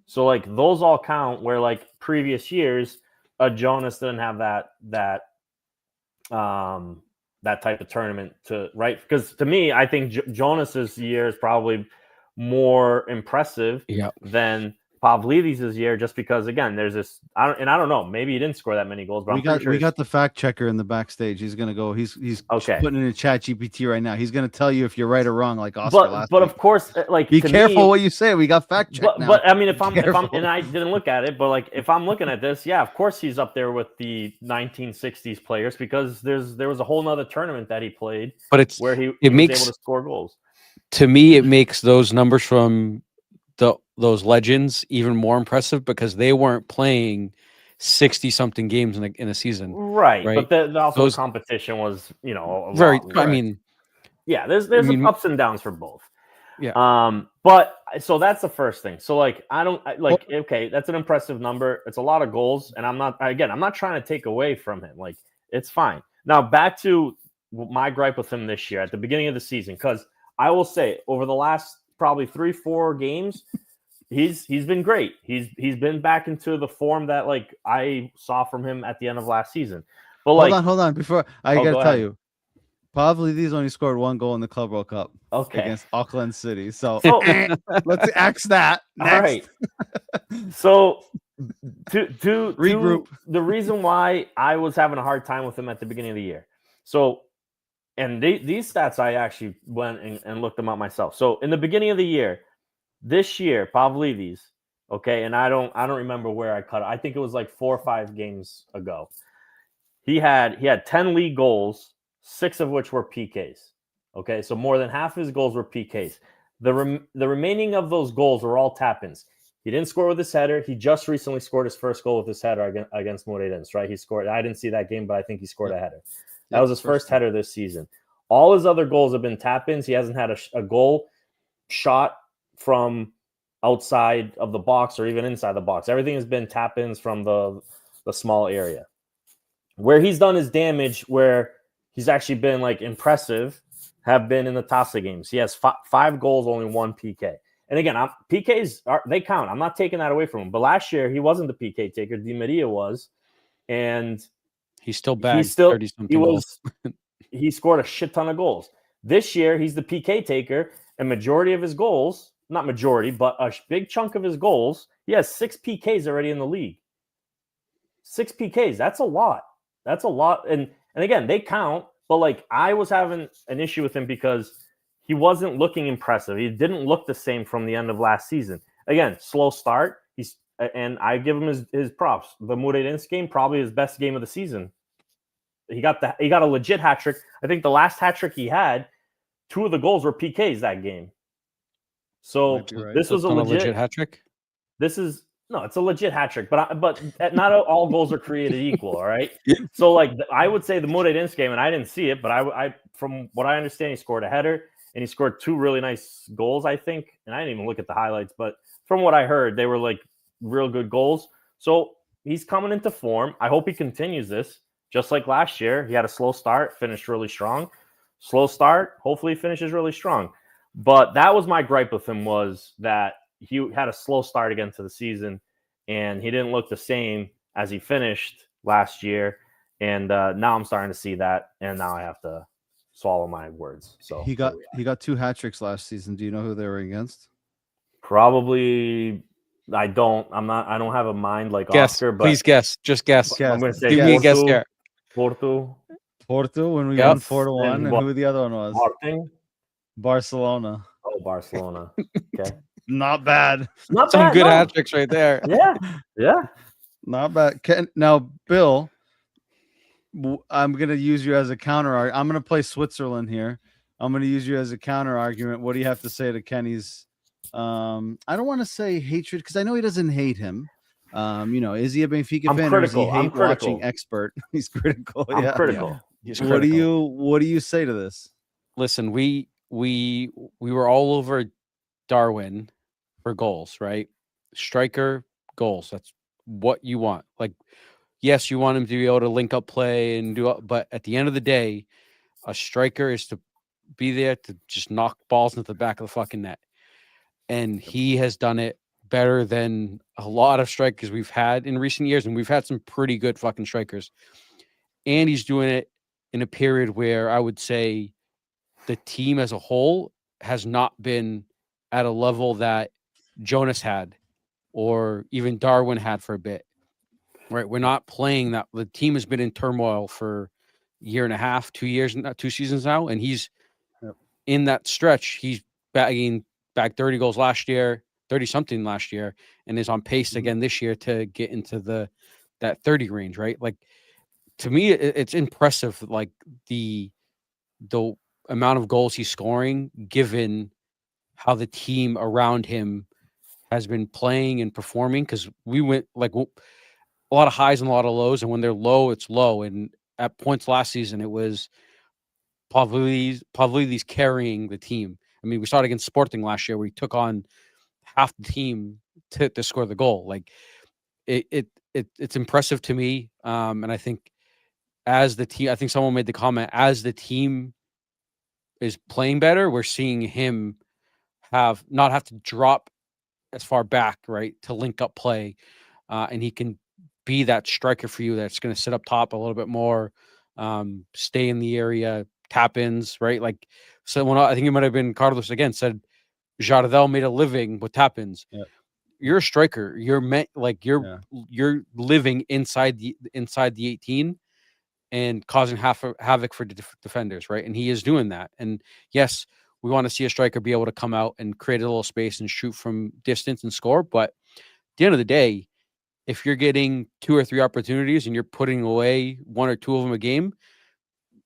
So like those all count where like previous years, Jonas didn't have that type of tournament right? Because to me, I think Jonas's year is probably more impressive than Pavlidis' year, just because again, there's this. I don't know. Maybe he didn't score that many goals, but we got the fact checker in the backstage. He's gonna go. He's okay. Putting in a chat GPT right now. He's gonna tell you if you're right or wrong, like Oscar. But of course, like be careful what you say. We got fact check now. But I mean, if I'm and I didn't look at it, but like if I'm looking at this, yeah, of course he's up there with the 1960s players because there was a whole nother tournament that he played, but where he was able to score goals. To me, it makes those numbers from those legends even more impressive because they weren't playing 60-something games in a season, right? But the competition was, very. I mean, yeah, there's ups and downs for both. But so that's the first thing. So like okay, that's an impressive number. It's a lot of goals, and I'm not trying to take away from him. Like, it's fine. Now back to my gripe with him this year at the beginning of the season, because I will say over the last probably 3-4 games, he's been great. He's been back into the form that like I saw from him at the end of last season. But hold on. Before I gotta tell you, Pavlidis only scored 1 goal in the Club World Cup against Auckland City. So let's axe that. Next. All right. So to regroup. The reason why I was having a hard time with him at the beginning of the year. So, and these stats, I actually went and looked them up myself. So in the beginning of the year, this year, Pavlidis, okay, and I don't remember where I cut it. I think it was like 4 or 5 games ago. He had 10 league goals, 6 of which were PKs. Okay, so more than half of his goals were PKs. The remaining of those goals were all tap-ins. He didn't score with his header. He just recently scored his first goal with his header against Moreirense, right? He scored. I didn't see that game, but I think he scored a header. That was his first header this season. All his other goals have been tap-ins. He hasn't had a goal shot from outside of the box or even inside the box. Everything has been tap-ins from the small area. Where he's done his damage, where he's actually been like impressive, have been in the Taça games. He has 5 goals, only 1 PK. And again, PKs they count. I'm not taking that away from him. But last year he wasn't the PK taker. Di Maria was, and he's still bagged 30-something goals. He scored a shit ton of goals. This year he's the PK taker, and majority of his goals, not majority, but a big chunk of his goals, he has 6 PKs already in the league. 6 PKs. That's a lot. That's a lot. And again, they count, but like I was having an issue with him because he wasn't looking impressive. He didn't look the same from the end of last season. Again, slow start. And I give him his props. The Moreirense game, probably his best game of the season. He got a legit hat trick. I think the last hat trick he had, 2 of the goals were PKs that game. So this was a legit hat trick. It's a legit hat trick, but not all goals are created equal. All right. So like I would say the Moreirense game, and I didn't see it, but I from what I understand, he scored a header and he scored 2 really nice goals, I think. And I didn't even look at the highlights, but from what I heard, they were like real good goals. So he's coming into form. I hope he continues this. Just like last year, he had a slow start, finished really strong. Slow start, hopefully he finishes really strong. But that was my gripe with him, was that he had a slow start again to the season, and he didn't look the same as he finished last year. And now I'm starting to see that, and now I have to swallow my words. So he got 2 hat tricks last season. Do you know who they were against? Probably. I don't have a mind like Oscar, but please guess. Just guess. I'm going to say give me a guess here. Porto when we won 4-1, and who the other one was? Martin? Barcelona. Oh, Barcelona. Okay. Not bad. Not Some bad, good no. hat tricks right there. Yeah. Not bad. Now, Bill, I'm going to use you as a counter. I'm going to play Switzerland here. I'm going to use you as a counter argument. What do you have to say to Kenny's? I don't want to say hatred, because I know he doesn't hate him. Is he a Benfica fan? Critical. Or is he hate watching expert? He's critical. I'm critical. Yeah. He's critical. What do you say to this? Listen, we were all over Darwin for goals, right? Striker goals. That's what you want. Like, yes, you want him to be able to link up play and but at the end of the day, a striker is to be there to just knock balls into the back of the fucking net. And he has done it better than a lot of strikers we've had in recent years. And we've had some pretty good fucking strikers. And he's doing it in a period where I would say the team as a whole has not been at a level that Jonas had or even Darwin had for a bit. Right? We're not playing that. The team has been in turmoil for a year and a half, 2 years, 2 seasons now. And he's in that stretch. He's bagged 30 goals last year, 30-something last year, and is on pace again this year to get into that 30 range, right? Like, to me, it's impressive, like the amount of goals he's scoring, given how the team around him has been playing and performing. Because we went like a lot of highs and a lot of lows, and when they're low, it's low. And at points last season, it was Pavlidis carrying the team. I mean, we saw it against Sporting last year where he took on half the team to score the goal. Like it's impressive to me. And I think as the team, I think someone made the comment, as the team is playing better, we're seeing him not have to drop as far back, right, to link up play. And he can be that striker for you that's going to sit up top a little bit more, stay in the area, tap ins, right? Like, so when I think it might have been Carlos again said, Jardel made a living with tap ins. Yep. You're a striker. You're you're living inside the 18 and causing havoc for defenders, right? And he is doing that. And yes, we want to see a striker be able to come out and create a little space and shoot from distance and score. But at the end of the day, if you're getting 2 or 3 opportunities and you're putting away 1 or 2 of them a game,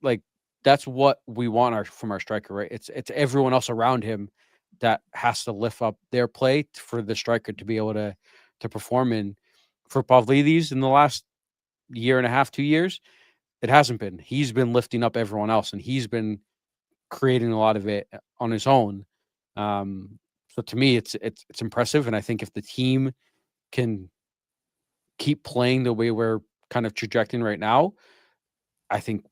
like that's what we want from our striker, right? It's everyone else around him that has to lift up their play for the striker to be able to perform. And for Pavlidis in the last year and a half, 2 years, it hasn't been. He's been lifting up everyone else, and he's been creating a lot of it on his own. So to me, it's impressive, and I think if the team can keep playing the way we're kind of trajecting right now, I think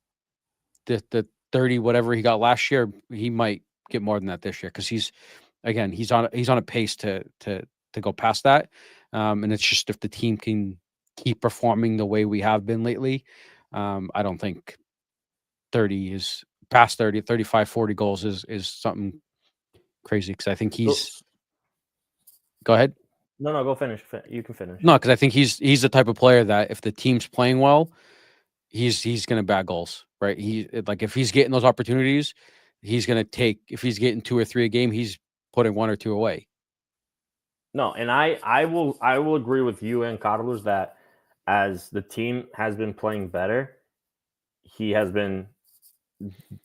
the 30 whatever he got last year, he might get more than that this year, because he's on a pace to go past that. And it's just if the team can keep performing the way we have been lately, I don't think 30 is past 30, 35, 40 goals is something crazy, because I think he's. Go ahead. No, go finish. You can finish. No, because I think he's the type of player that if the team's playing well, he's going to bag goals, right? If he's getting those opportunities, he's going to take. If he's getting 2 or 3 a game, he's putting 1 or 2 away. No, and I will agree with you and Carlos that as the team has been playing better, he has been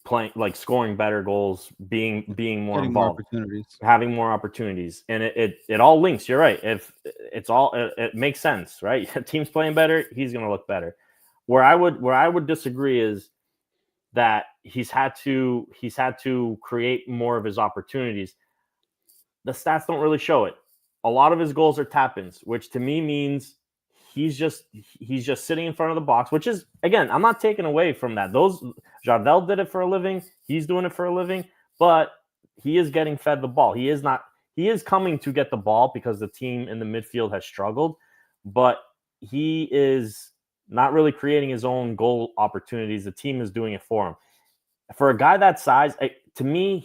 playing, like, scoring better goals, being more involved, having more opportunities, and it all links. You're right. If it's all, it makes sense, right? Team's playing better, he's going to look better. Where I would disagree is that he's had to create more of his opportunities. The stats don't really show it. A lot of his goals are tap-ins, which to me means he's just sitting in front of the box, which is, again, I'm not taking away from that. Those Jardel did it for a living. He's doing it for a living, but he is getting fed the ball. He is coming to get the ball because the team in the midfield has struggled, but he is not really creating his own goal opportunities. The team is doing it for him. For a guy that size, to me,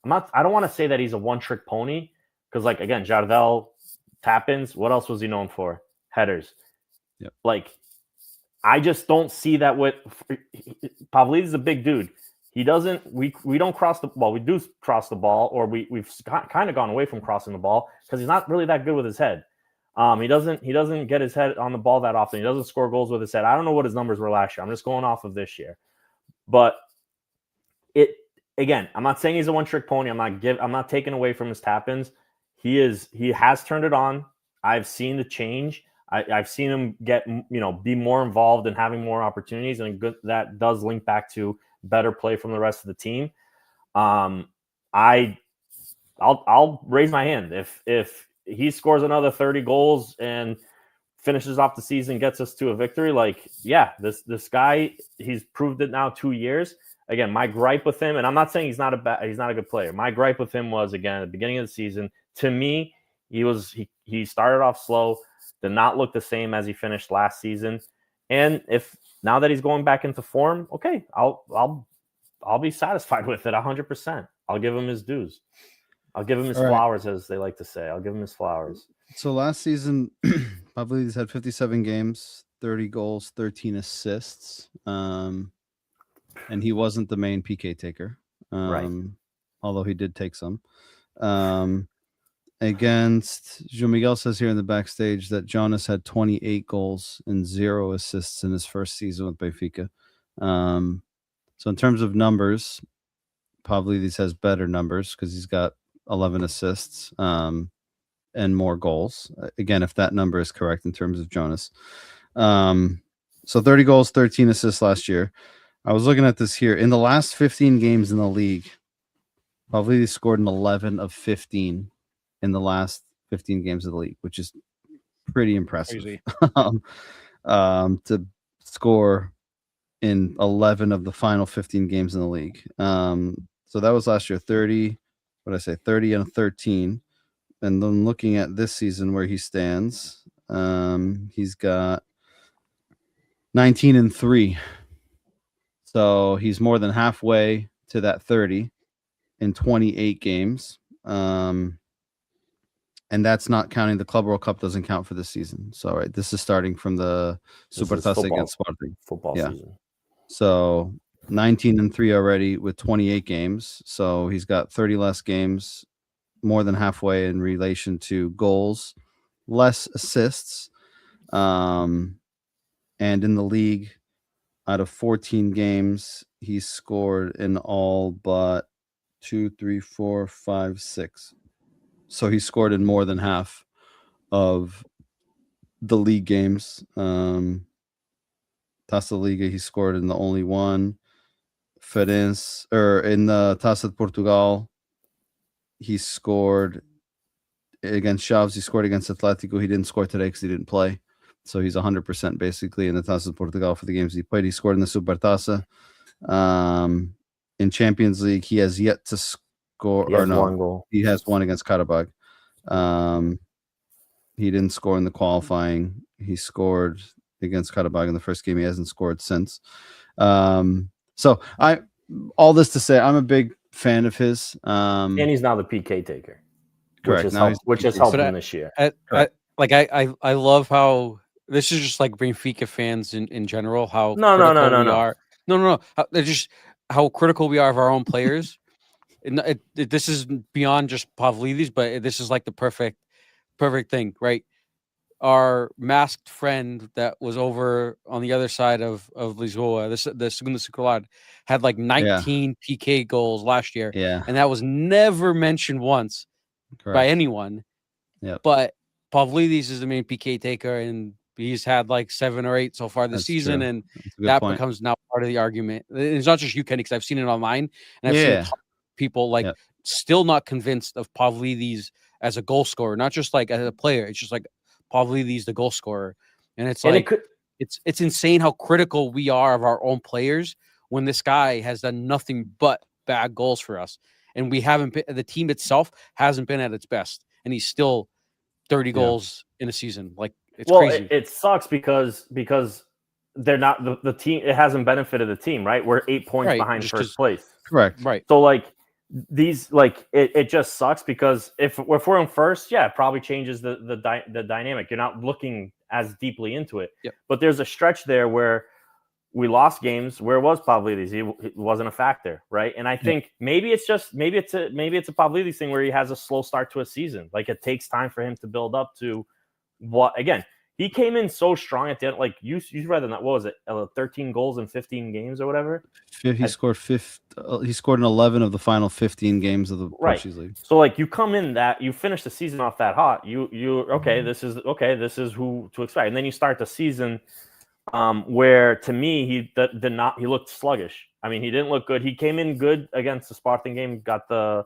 I don't want to say that he's a one-trick pony, because, like, again, Jardel tap-ins, what else was he known for? Headers. Yep. Like, I just don't see that with Pavlidis is a big dude. He doesn't, we don't cross the ball. We do cross the ball, or we've kind of gone away from crossing the ball because he's not really that good with his head. He doesn't get his head on the ball that often. He doesn't score goals with his head. I don't know what his numbers were last year. I'm just going off of this year. But again, I'm not saying he's a one-trick pony. I'm not taking away from his tap-ins. He has turned it on. I've seen the change. I've seen him be more involved and having more opportunities, and that does link back to better play from the rest of the team. I'll raise my hand if he scores another 30 goals and finishes off the season, gets us to a victory. Like, yeah, this guy, he's proved it now 2 years. Again, my gripe with him, and I'm not saying he's not a good player. My gripe with him was, again, at the beginning of the season, to me, he started off slow, did not look the same as he finished last season. And if now that he's going back into form, okay, I'll be satisfied with it 100%. I'll give him his dues. I'll give him his flowers, as they like to say. I'll give him his flowers. So last season, Pavlidis had 57 games, 30 goals, 13 assists. And he wasn't the main PK taker, right? Although he did take some. Against João Miguel says here in the backstage that Jonas had 28 goals and 0 assists in his first season with Benfica. So in terms of numbers, Pavlidis has better numbers because he's got 11 assists and more goals. Again, if that number is correct in terms of Jonas. So 30 goals, 13 assists last year. I was looking at this here. In the last 15 games in the league, Pavlidis scored in 11 of 15 in the last 15 games of the league, which is pretty impressive. Crazy. To score in 11 of the final 15 games in the league. So that was last year, 30 and 13. And then looking at this season where he stands, he's got 19 and 3. So he's more than halfway to that 30 in 28 games. And that's not counting the Club World Cup doesn't count for this season. So right, this is starting from the Supertaça against Sporting. Football season. So 19 and 3 already with 28 games. So he's got 30 less games, more than halfway in relation to goals, less assists. And in the league, out of 14 games, he's scored in all but 2, 3, 4, 5, 6. So he scored in more than half of the league games. Taça Liga, he scored in the only one. Farense, or in the Taça de Portugal, he scored against Chaves. He scored against Atletico. He didn't score today because he didn't play. So he's 100% basically in the Taça de Portugal for the games he played. He scored in the Supertaça. In Champions League, he has yet to score. One goal. He has one against Karabag. He didn't score in the qualifying. He scored against Karabag in the first game. He hasn't scored since. So all this to say, I'm a big fan of his. And he's now the PK taker, correct. which has helped him this year. I love how this is just like Benfica fans in general. How No. They're just how critical we are of our own players. This is beyond just Pavlidis, but this is like the perfect thing, right? Our masked friend that was over on the other side of Lisboa, the Segunda Circular, had like 19 PK goals last year. Yeah. And that was never mentioned once by anyone. Yeah. But Pavlidis is the main PK taker, and he's had like 7 or 8 so far this season. True. And that becomes now part of the argument. It's not just you, Kenny, because I've seen it online, and I've seen people still not convinced of Pavlidis as a goal scorer, not just like as a player. It's just like Pavlidis the goal scorer, and it's it's insane how critical we are of our own players when this guy has done nothing but bad goals for us, and we haven't been, the team itself hasn't been at its best, and he's still 30 goals in a season. Like it's crazy. It sucks because they're not the team. It hasn't benefited the team, right? We're 8 points behind first place. Correct. Right. So like these, like it just sucks because if we're in first, it probably changes the dynamic. You're not looking as deeply into it. Yep. But there's a stretch there where we lost games. Where was Pavlidis? He wasn't a factor, right? And I think maybe it's a Pavlidis thing where he has a slow start to a season. Like it takes time for him to build up to what again. He came in so strong at the end. Like you read that. What was it? 13 goals in 15 games or whatever. He scored in 11 of the final 15 games of the Portuguese League. So like you come in that you finish the season off that hot. This is who to expect. And then you start the season where to me he looked sluggish. I mean, he didn't look good. He came in good against the Sporting game, got the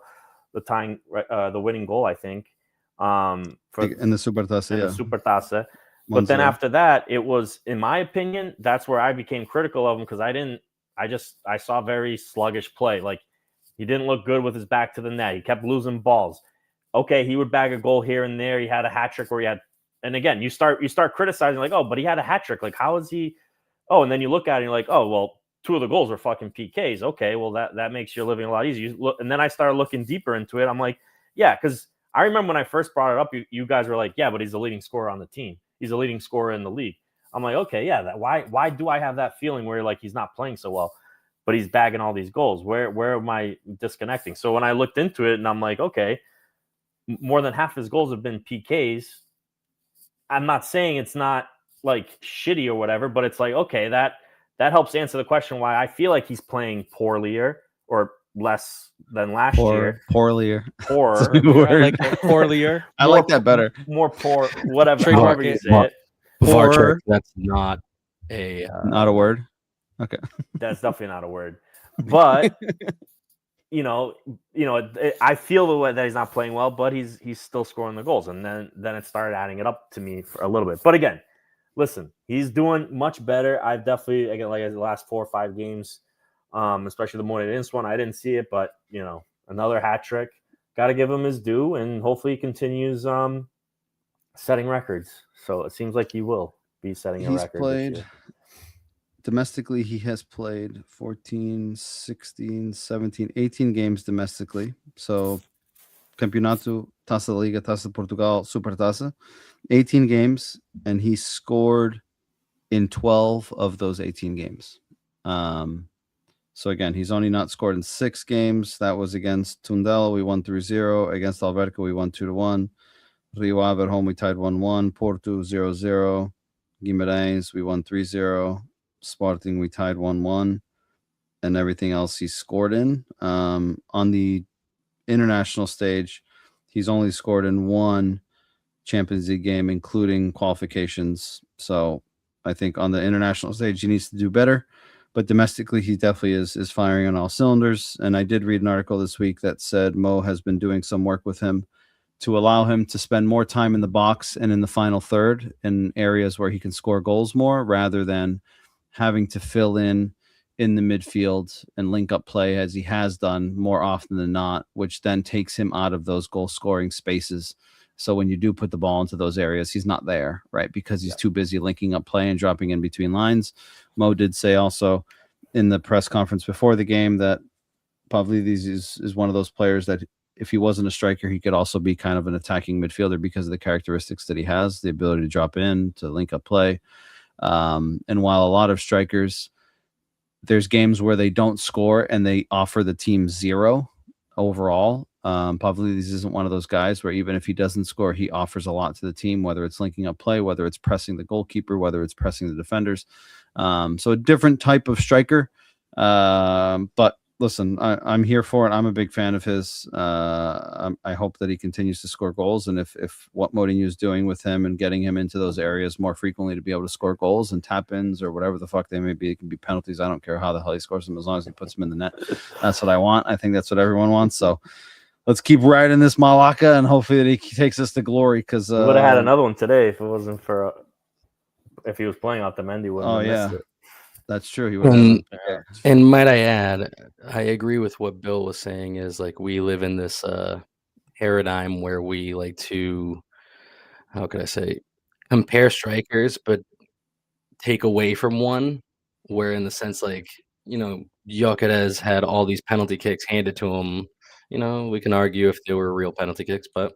tying the winning goal, I think. In the Supertaça. But then after that, it was, in my opinion, that's where I became critical of him because I saw very sluggish play. Like he didn't look good with his back to the net. He kept losing balls. Okay, he would bag a goal here and there. He had a hat trick where he had, and again, you start criticizing like, oh, but he had a hat trick. Like, how is he? Oh, and then you look at it and you're like, oh, well, 2 of the goals were fucking PKs. Okay, well that makes your living a lot easier. And then I started looking deeper into it. I'm like, yeah, because I remember when I first brought it up, you guys were like, yeah, but he's the leading scorer on the team. He's a leading scorer in the league. I'm like, okay, yeah. Why do I have that feeling where like he's not playing so well, but he's bagging all these goals? Where am I disconnecting? So when I looked into it, and I'm like, okay, more than half his goals have been PKs. I'm not saying it's not like shitty or whatever, but it's like, okay, that helps answer the question why I feel like he's playing poorlier or less than last year. Poorlier. Like poorlier. I like that better. More poor, whatever. However you say it. Poor. That's not a not a word. Okay. That's definitely not a word. But I feel the way that he's not playing well, but he's still scoring the goals, and then it started adding it up to me for a little bit. But again, listen, he's doing much better. I've definitely, again, like the last 4 or 5 games, especially the Moreirense one, I didn't see it, but another hat trick. Got to give him his due, and hopefully he continues setting records. So it seems like he will be setting a record this year. Domestically, he has played 14, 16, 17, 18 games domestically. So, Campeonato, Taça da Liga, Taça de Portugal, Supertaça, 18 games, and he scored in 12 of those 18 games. So, again, he's only not scored in 6 games. That was against Tundela, we won 3-0. Against Alverca, we won 2-1. Rio Ave at home, we tied 1-1. Porto, 0-0. Guimarães, we won 3-0. Sporting, we tied 1-1, and everything else he scored in. On the international stage, he's only scored in 1 Champions League game, including qualifications. So I think on the international stage, he needs to do better. But domestically, he definitely is firing on all cylinders. And I did read an article this week that said Mo has been doing some work with him to allow him to spend more time in the box and in the final third in areas where he can score goals more, rather than having to fill in the midfield and link up play as he has done more often than not, which then takes him out of those goal scoring spaces. So when you do put the ball into those areas, he's not there, right? Because he's too busy linking up play and dropping in between lines. Mo did say also in the press conference before the game that Pavlidis is one of those players that if he wasn't a striker, he could also be kind of an attacking midfielder because of the characteristics that he has, the ability to drop in, to link up play. And while a lot of strikers, there's games where they don't score and they offer the team 0 overall. Pavlidis isn't one of those guys where even if he doesn't score, he offers a lot to the team, whether it's linking up play, whether it's pressing the goalkeeper, whether it's pressing the defenders. So a different type of striker. But listen, I'm here for it. I'm a big fan of his. I hope that he continues to score goals. And if what Mourinho is doing with him and getting him into those areas more frequently to be able to score goals and tap-ins or whatever the fuck they may be, it can be penalties. I don't care how the hell he scores them as long as he puts them in the net. That's what I want. I think that's what everyone wants. So let's keep riding this Malacca and hopefully that he takes us to glory. Because we would have had another one today if it wasn't for if he was playing out the Mendy. Missed it. That's true. He would. And might I add, I agree with what Bill was saying. Is like we live in this paradigm where we like to, how could I say, compare strikers, but take away from one. Where in the sense, like Gyökeres had all these penalty kicks handed to him. We can argue if they were real penalty kicks, but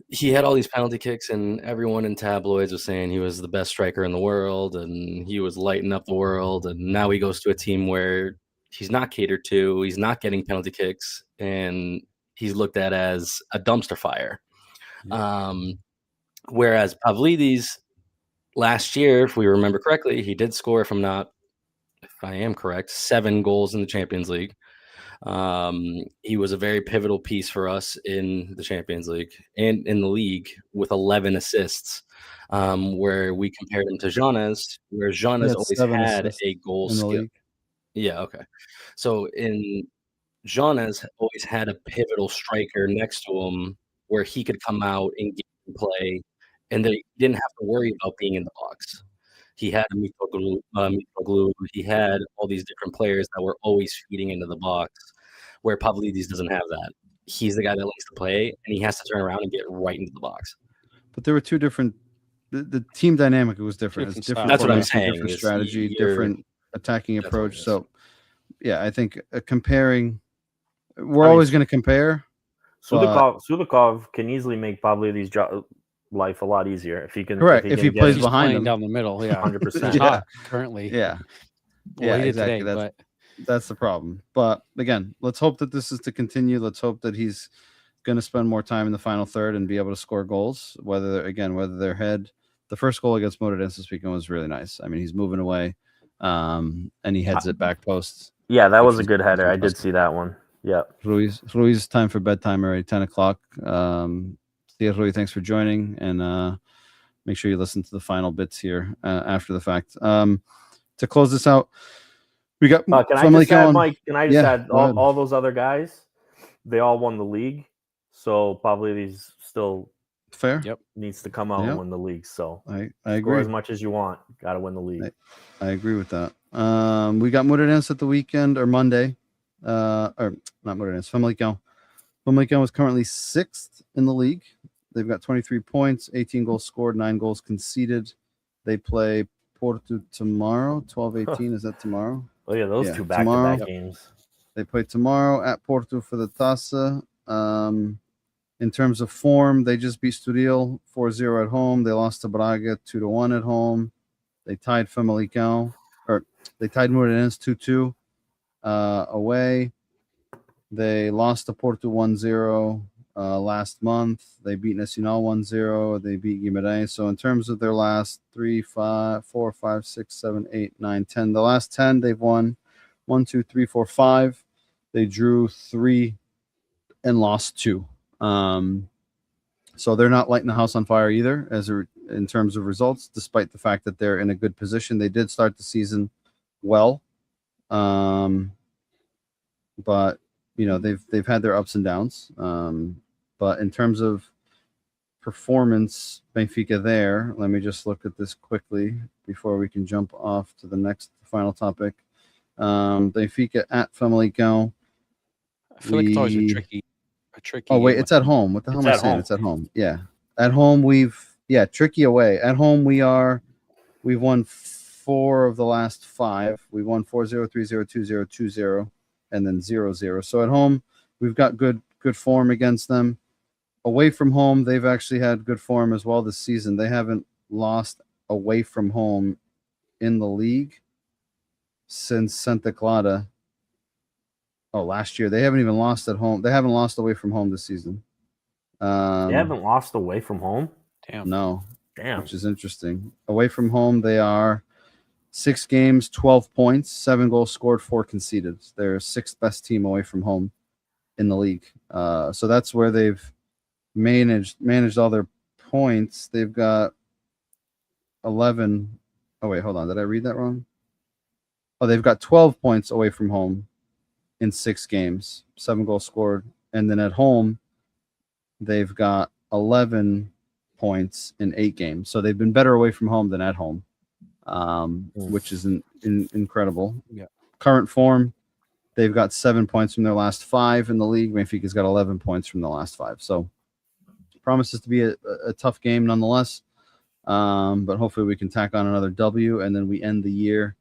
he had all these penalty kicks, and everyone in tabloids was saying he was the best striker in the world, and he was lighting up the world. And now he goes to a team where he's not catered to, he's not getting penalty kicks, and he's looked at as a dumpster fire. Whereas Pavlidis last year, if we remember correctly, he did score, if I am correct, 7 goals in the Champions League. He was a very pivotal piece for us in the Champions League and in the league with 11 assists, where we compared him to Jonas, where Jonas always had a goal skill. Yeah, okay. So Jonas always had a pivotal striker next to him where he could come out and get play, and they didn't have to worry about being in the box. He had Mitroglou. He had all these different players that were always feeding into the box, where Pavlidis doesn't have that. He's the guy that likes to play, and he has to turn around and get right into the box. But there were two different. The team dynamic was different. It's different. That's what I'm saying. Different strategy, different attacking approach. So, yeah, I think comparing. We're always going to compare. Sudakov can easily make Pavlidis' life a lot easier if he can. Correct. If he plays behind him down the middle, 100%. Yeah, currently. Yeah, exactly. Today, that's the problem. But again, let's hope that this is to continue. Let's hope that he's going to spend more time in the final third and be able to score goals. Whether they're head. The first goal against Moreirense this weekend was really nice. I mean, he's moving away, and he heads it back post. Yeah, that was a good header. I did see that one. Yeah. Ruiz, time for bedtime already, 10 o'clock. Rui, thanks for joining, and make sure you listen to the final bits here after the fact. To close this out, We got Can I just Famalicão. add, Mike? Can I just Yeah, add go ahead. all those other guys? They all won the league, so Pavlidis still Fair. Yep. needs to come out and win the league. So I score agree. as much as you want. Got to win the league. I agree with that. We got Moreirense at the weekend or Monday. Or not Moreirense, Famalicão. Famalicão is currently 6th in the league. They've got 23 points, 18 goals scored, 9 goals conceded. They play Porto tomorrow, 12-18. Is that tomorrow? Oh yeah, those two tomorrow. back-to-back games. They play tomorrow at Porto for the Taça. In terms of form, they just beat Estoril 4-0 at home. They lost to Braga 2-1 at home. They tied Famalicão, or they tied Moreirense 2-2 away. They lost to Porto 1-0 last month. They beat Nacional 1-0. They beat Guimarães. So in terms of their last 3, 5, 4, 5, 6, 7, 8, 9, 10, the last 10 they've won 1, 2, 3, 4, 5. They drew 3 and lost 2. So they're not lighting the house on fire either in terms of results, despite the fact that they're in a good position. They did start the season well. But you know, they've had their ups and downs. But in terms of performance, Benfica there, let me just look at this quickly before we can jump off to the final topic. Benfica at Famalicão. I feel like it's always a tricky. Oh wait, it's at home. What the hell am I saying? home. It's at home. Yeah, at home tricky away. At home we've won 4 of the last 5. We won 4-0, 3-0, 2-0, 2-0, and then 0-0. So at home we've got good form against them. Away from home, they've actually had good form as well this season. They haven't lost away from home in the league since Santa Clara. Oh, last year. They haven't even lost at home. They haven't lost away from home this season. They haven't lost away from home? Damn. No. Damn. Which is interesting. Away from home, they are 6 games, 12 points, 7 goals scored, 4 conceded. They're 6th best team away from home in the league. So that's where they've managed all their points. They've got 11. Oh, wait, hold on. Did I read that wrong? Oh, they've got 12 points away from home in 6 games, 7 goals scored. And then at home, they've got 11 points in 8 games. So they've been better away from home than at home, which is incredible. Yeah. Current form, they've got 7 points from their last 5 in the league. Benfica's got 11 points from the last 5. So promises to be a tough game nonetheless. But hopefully we can tack on another W, and then we end the year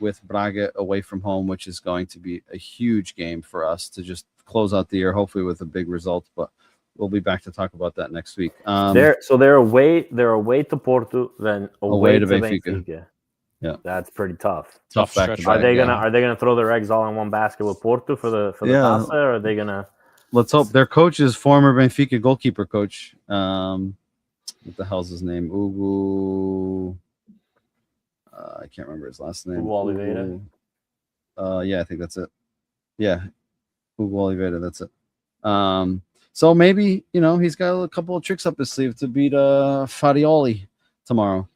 with Braga away from home, which is going to be a huge game for us to just close out the year, hopefully with a big result. But we'll be back to talk about that next week. They're away to Porto, then away to Benfica. Yeah, that's pretty tough. Tough back to stretch. back. Are they gonna throw their eggs all in one basket with Porto for the Taça, or are they gonna? Let's hope. Their coach is former Benfica goalkeeper coach. What the hell's his name? Ugu. I can't remember his last name. Ugu Oliveira. Yeah, I think that's it. Yeah, Ugu Oliveira. That's it. So maybe he's got a couple of tricks up his sleeve to beat Farioli tomorrow.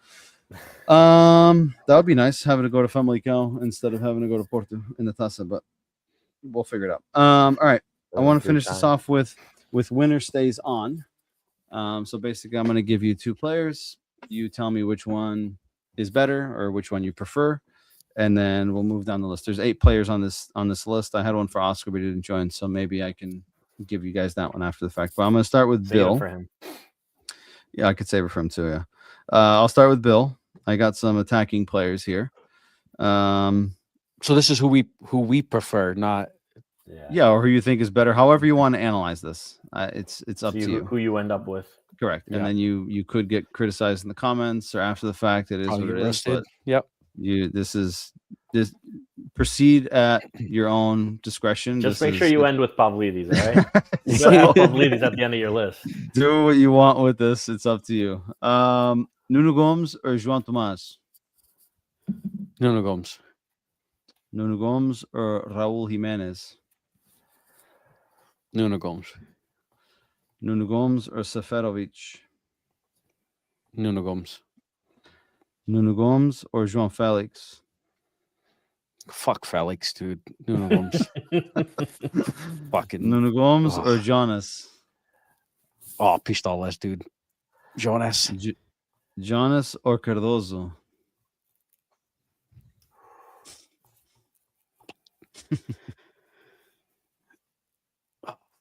That would be nice, having to go to Famalicão instead of having to go to Porto in the Taça, but we'll figure it out. All right, I want to finish this off with winner stays on. So basically, I'm going to give you 2 players. You tell me which one is better or which one you prefer, and then we'll move down the list. There's 8 players on this list. I had one for Oscar, but he didn't join, so maybe I can give you guys that one after the fact. But I'm going to start with Bill. For him. Yeah, I could save it for him too. Yeah, I'll start with Bill. I got some attacking players here. So this is who we prefer, not or who you think is better. However you want to analyze this, it's up to you. Who you end up with. Correct, and then you could get criticized in the comments or after the fact. It is what it is. But yep. This proceed at your own discretion. Just make sure you end with Pavlidis, all right? You gotta have Pavlidis at the end of your list. Do what you want with this. It's up to you. Nuno Gomes or João Tomás? Nuno Gomes. Nuno Gomes or Raul Jimenez? Nuno Gomes. Nuno Gomes or Seferovic? Nuno Gomes. Nuno Gomes or João Felix? Fuck Felix, dude. Nuno Gomes. Fucking. Nuno Gomes Oh. or Jonas? Oh, pistolas, dude. Jonas. Jonas or Cardoso?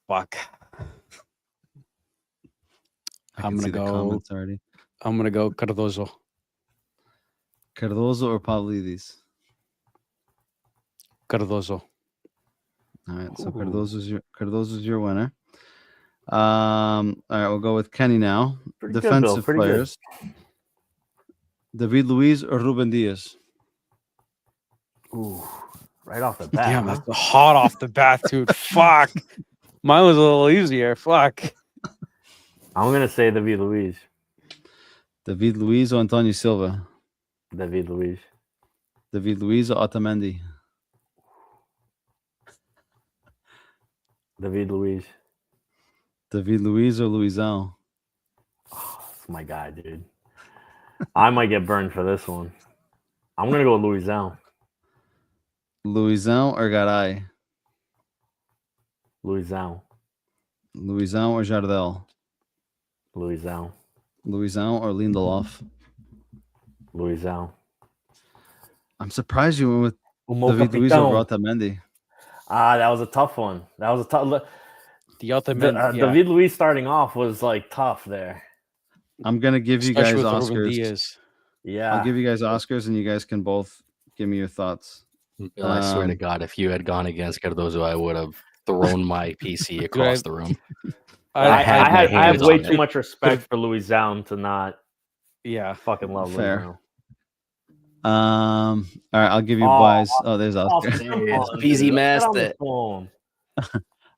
Fuck. I'm gonna go Cardoso. Cardoso or Pavlidis? Cardoso. All right, so Cardoso's your winner. All right, we'll go with Kenny now. Pretty good, Defensive Bill, pretty good. players. David Luiz or Ruben Diaz? Ooh, right off the bat. Damn, huh? that's hot off the bat, dude. Fuck. Mine was a little easier. Fuck. I'm gonna say David Luiz. David Luiz or Antonio Silva? David Luiz. David Luiz or Otamendi? David Luiz. David Luiz or Luizão? Oh, that's my guy, dude. I might get burned for this one. I'm gonna go with Luizão. Luizão or Garay? Luizão. Luizão or Jardel? Luizão. Luizão or Lindelof? Luizão. I'm surprised you went with O meu David Luiz over capitão. Otamendi. That was a tough one. That was a tough. The Otamendi, yeah. David Luiz starting off was like tough there. I'm gonna give you guys Especially with Ruben Oscars. Diaz. Yeah. I'll give you guys Oscars, and you guys can both give me your thoughts. Bill, I swear to God, if you had gone against Cardoso, I would have thrown my PC across the room. I had my have hands way on too it. much respect for Luizão to not Yeah. fucking love Fair. Luizão. All right, I'll give you Oh, boys. Oh, there's Oscar. Peasy masked it.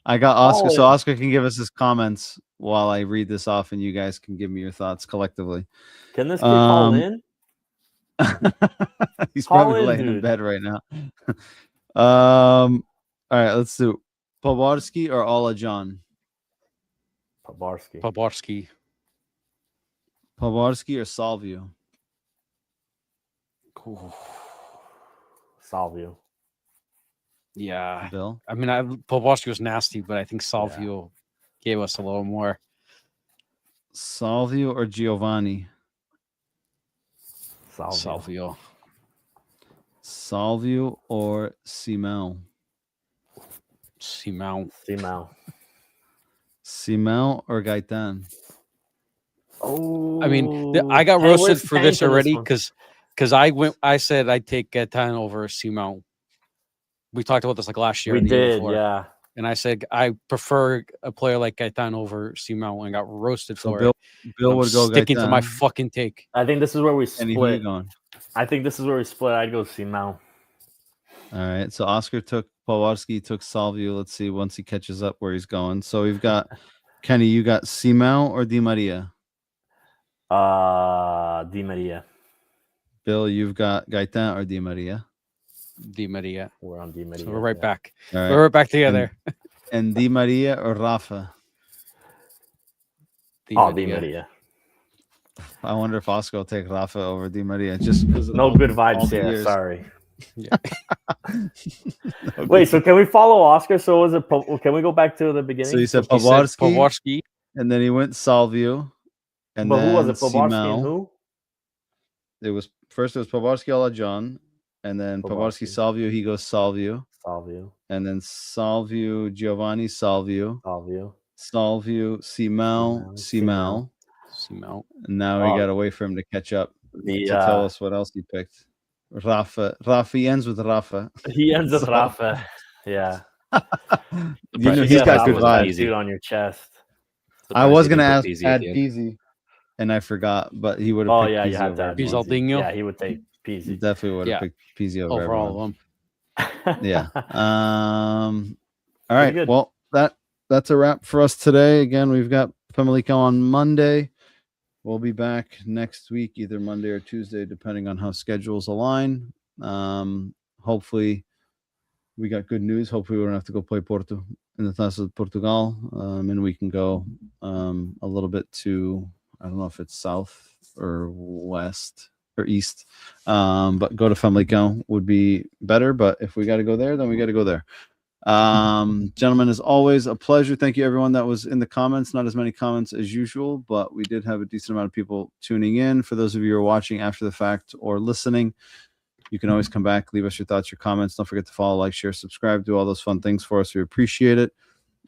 I got Oscar, so Oh. Oscar can give us his comments while I read this off, and you guys can give me your thoughts collectively. Can this kid call in? He's Call probably in, laying in dude. bed right now. All right, let's do Poborski or Ola John. Poborski. Poborski. Poborski or Salvio. Salvio. Yeah. Bill. I mean, Poborski was nasty, but I think Salvio gave us a little more. Salvio or Giovanni. Salvio. Salvio or Simão. Simão. Simão or Gaetan. Oh, I mean, I got roasted for this already because I said I'd take Gaetan over Simão. We talked about this like last year. We or the year did, before. yeah. And I said I prefer a player like Gaetan over Simão, and got roasted So for it. Bill would go sticking to my Gaetan. fucking take. I think this is where we And who you split. going? I think this is where we split. I'd go Simão. All right. So Oscar took Poborski, took Salvio. Let's see once he catches up where he's going. So we've got Kenny. You got Simão or Di Maria? Di Maria. Bill, you've got Gaetan or Di Maria? Di Maria. We're on Di Maria. So we're right back. All right. We're right back together. And Di Maria or Rafa? Di Di Maria. Maria. I wonder if Oscar will take Rafa over Di Maria. Just No good vibes all the here. years. Sorry. Yeah. Wait, so can we follow Oscar? So was it? Can we go back to the beginning? So you said He said Poborski, Poborski. and then he went Salvio, and but then who was it? Poborski Simão. and who? It was Poborski Ola John, and then Poborski Poborski. Salvio. He goes Salvio, Salvio. and then Salvio Giovanni Salvio, Salvio. Simão, Simão. Simão. and now we got to wait for him to catch up The to tell us what else he picked. Rafa. He ends with Rafa. he ends with Rafa. Yeah. You know, He's he's got got good Rafa's vibes. easy. Dude on your chest. I was Surprised gonna he didn't put add Peasy at the end. Peasy, and I forgot, but he would have. Oh picked yeah, you Peasy had over that. everyone. Pizaldinho. Yeah, he would take He Peasy. definitely would have Yeah. picked Peasy over Over everyone. all of them. Yeah. All Pretty right. good. Well, that's a wrap for us today. Again, we've got Famalicão on Monday. We'll be back next week, either Monday or Tuesday, depending on how schedules align. Hopefully, we got good news. Hopefully, we don't have to go play Porto in the Taça de Portugal, and we can go a little bit to, I don't know if it's south or west or east. But go to Famalicão would be better. But if we got to go there, then we got to go there. Gentlemen, as always, a pleasure. Thank you, everyone that was in the comments. Not as many comments as usual, but we did have a decent amount of people tuning in. For those of you who are watching after the fact or listening, you can always come back, leave us your thoughts, your comments. Don't forget to follow, like, share, subscribe, do all those fun things for us. We appreciate it.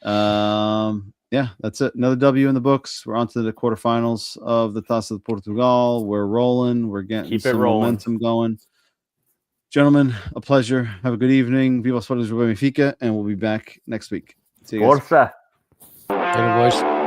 Yeah, that's it. Another W in the books. We're on to the quarterfinals of the Taça de Portugal. We're rolling. We're getting some momentum going. Gentlemen, a pleasure. Have a good evening. Viva Sporting Benfica, and we'll be back next week. See you guys. Força. Later, boys.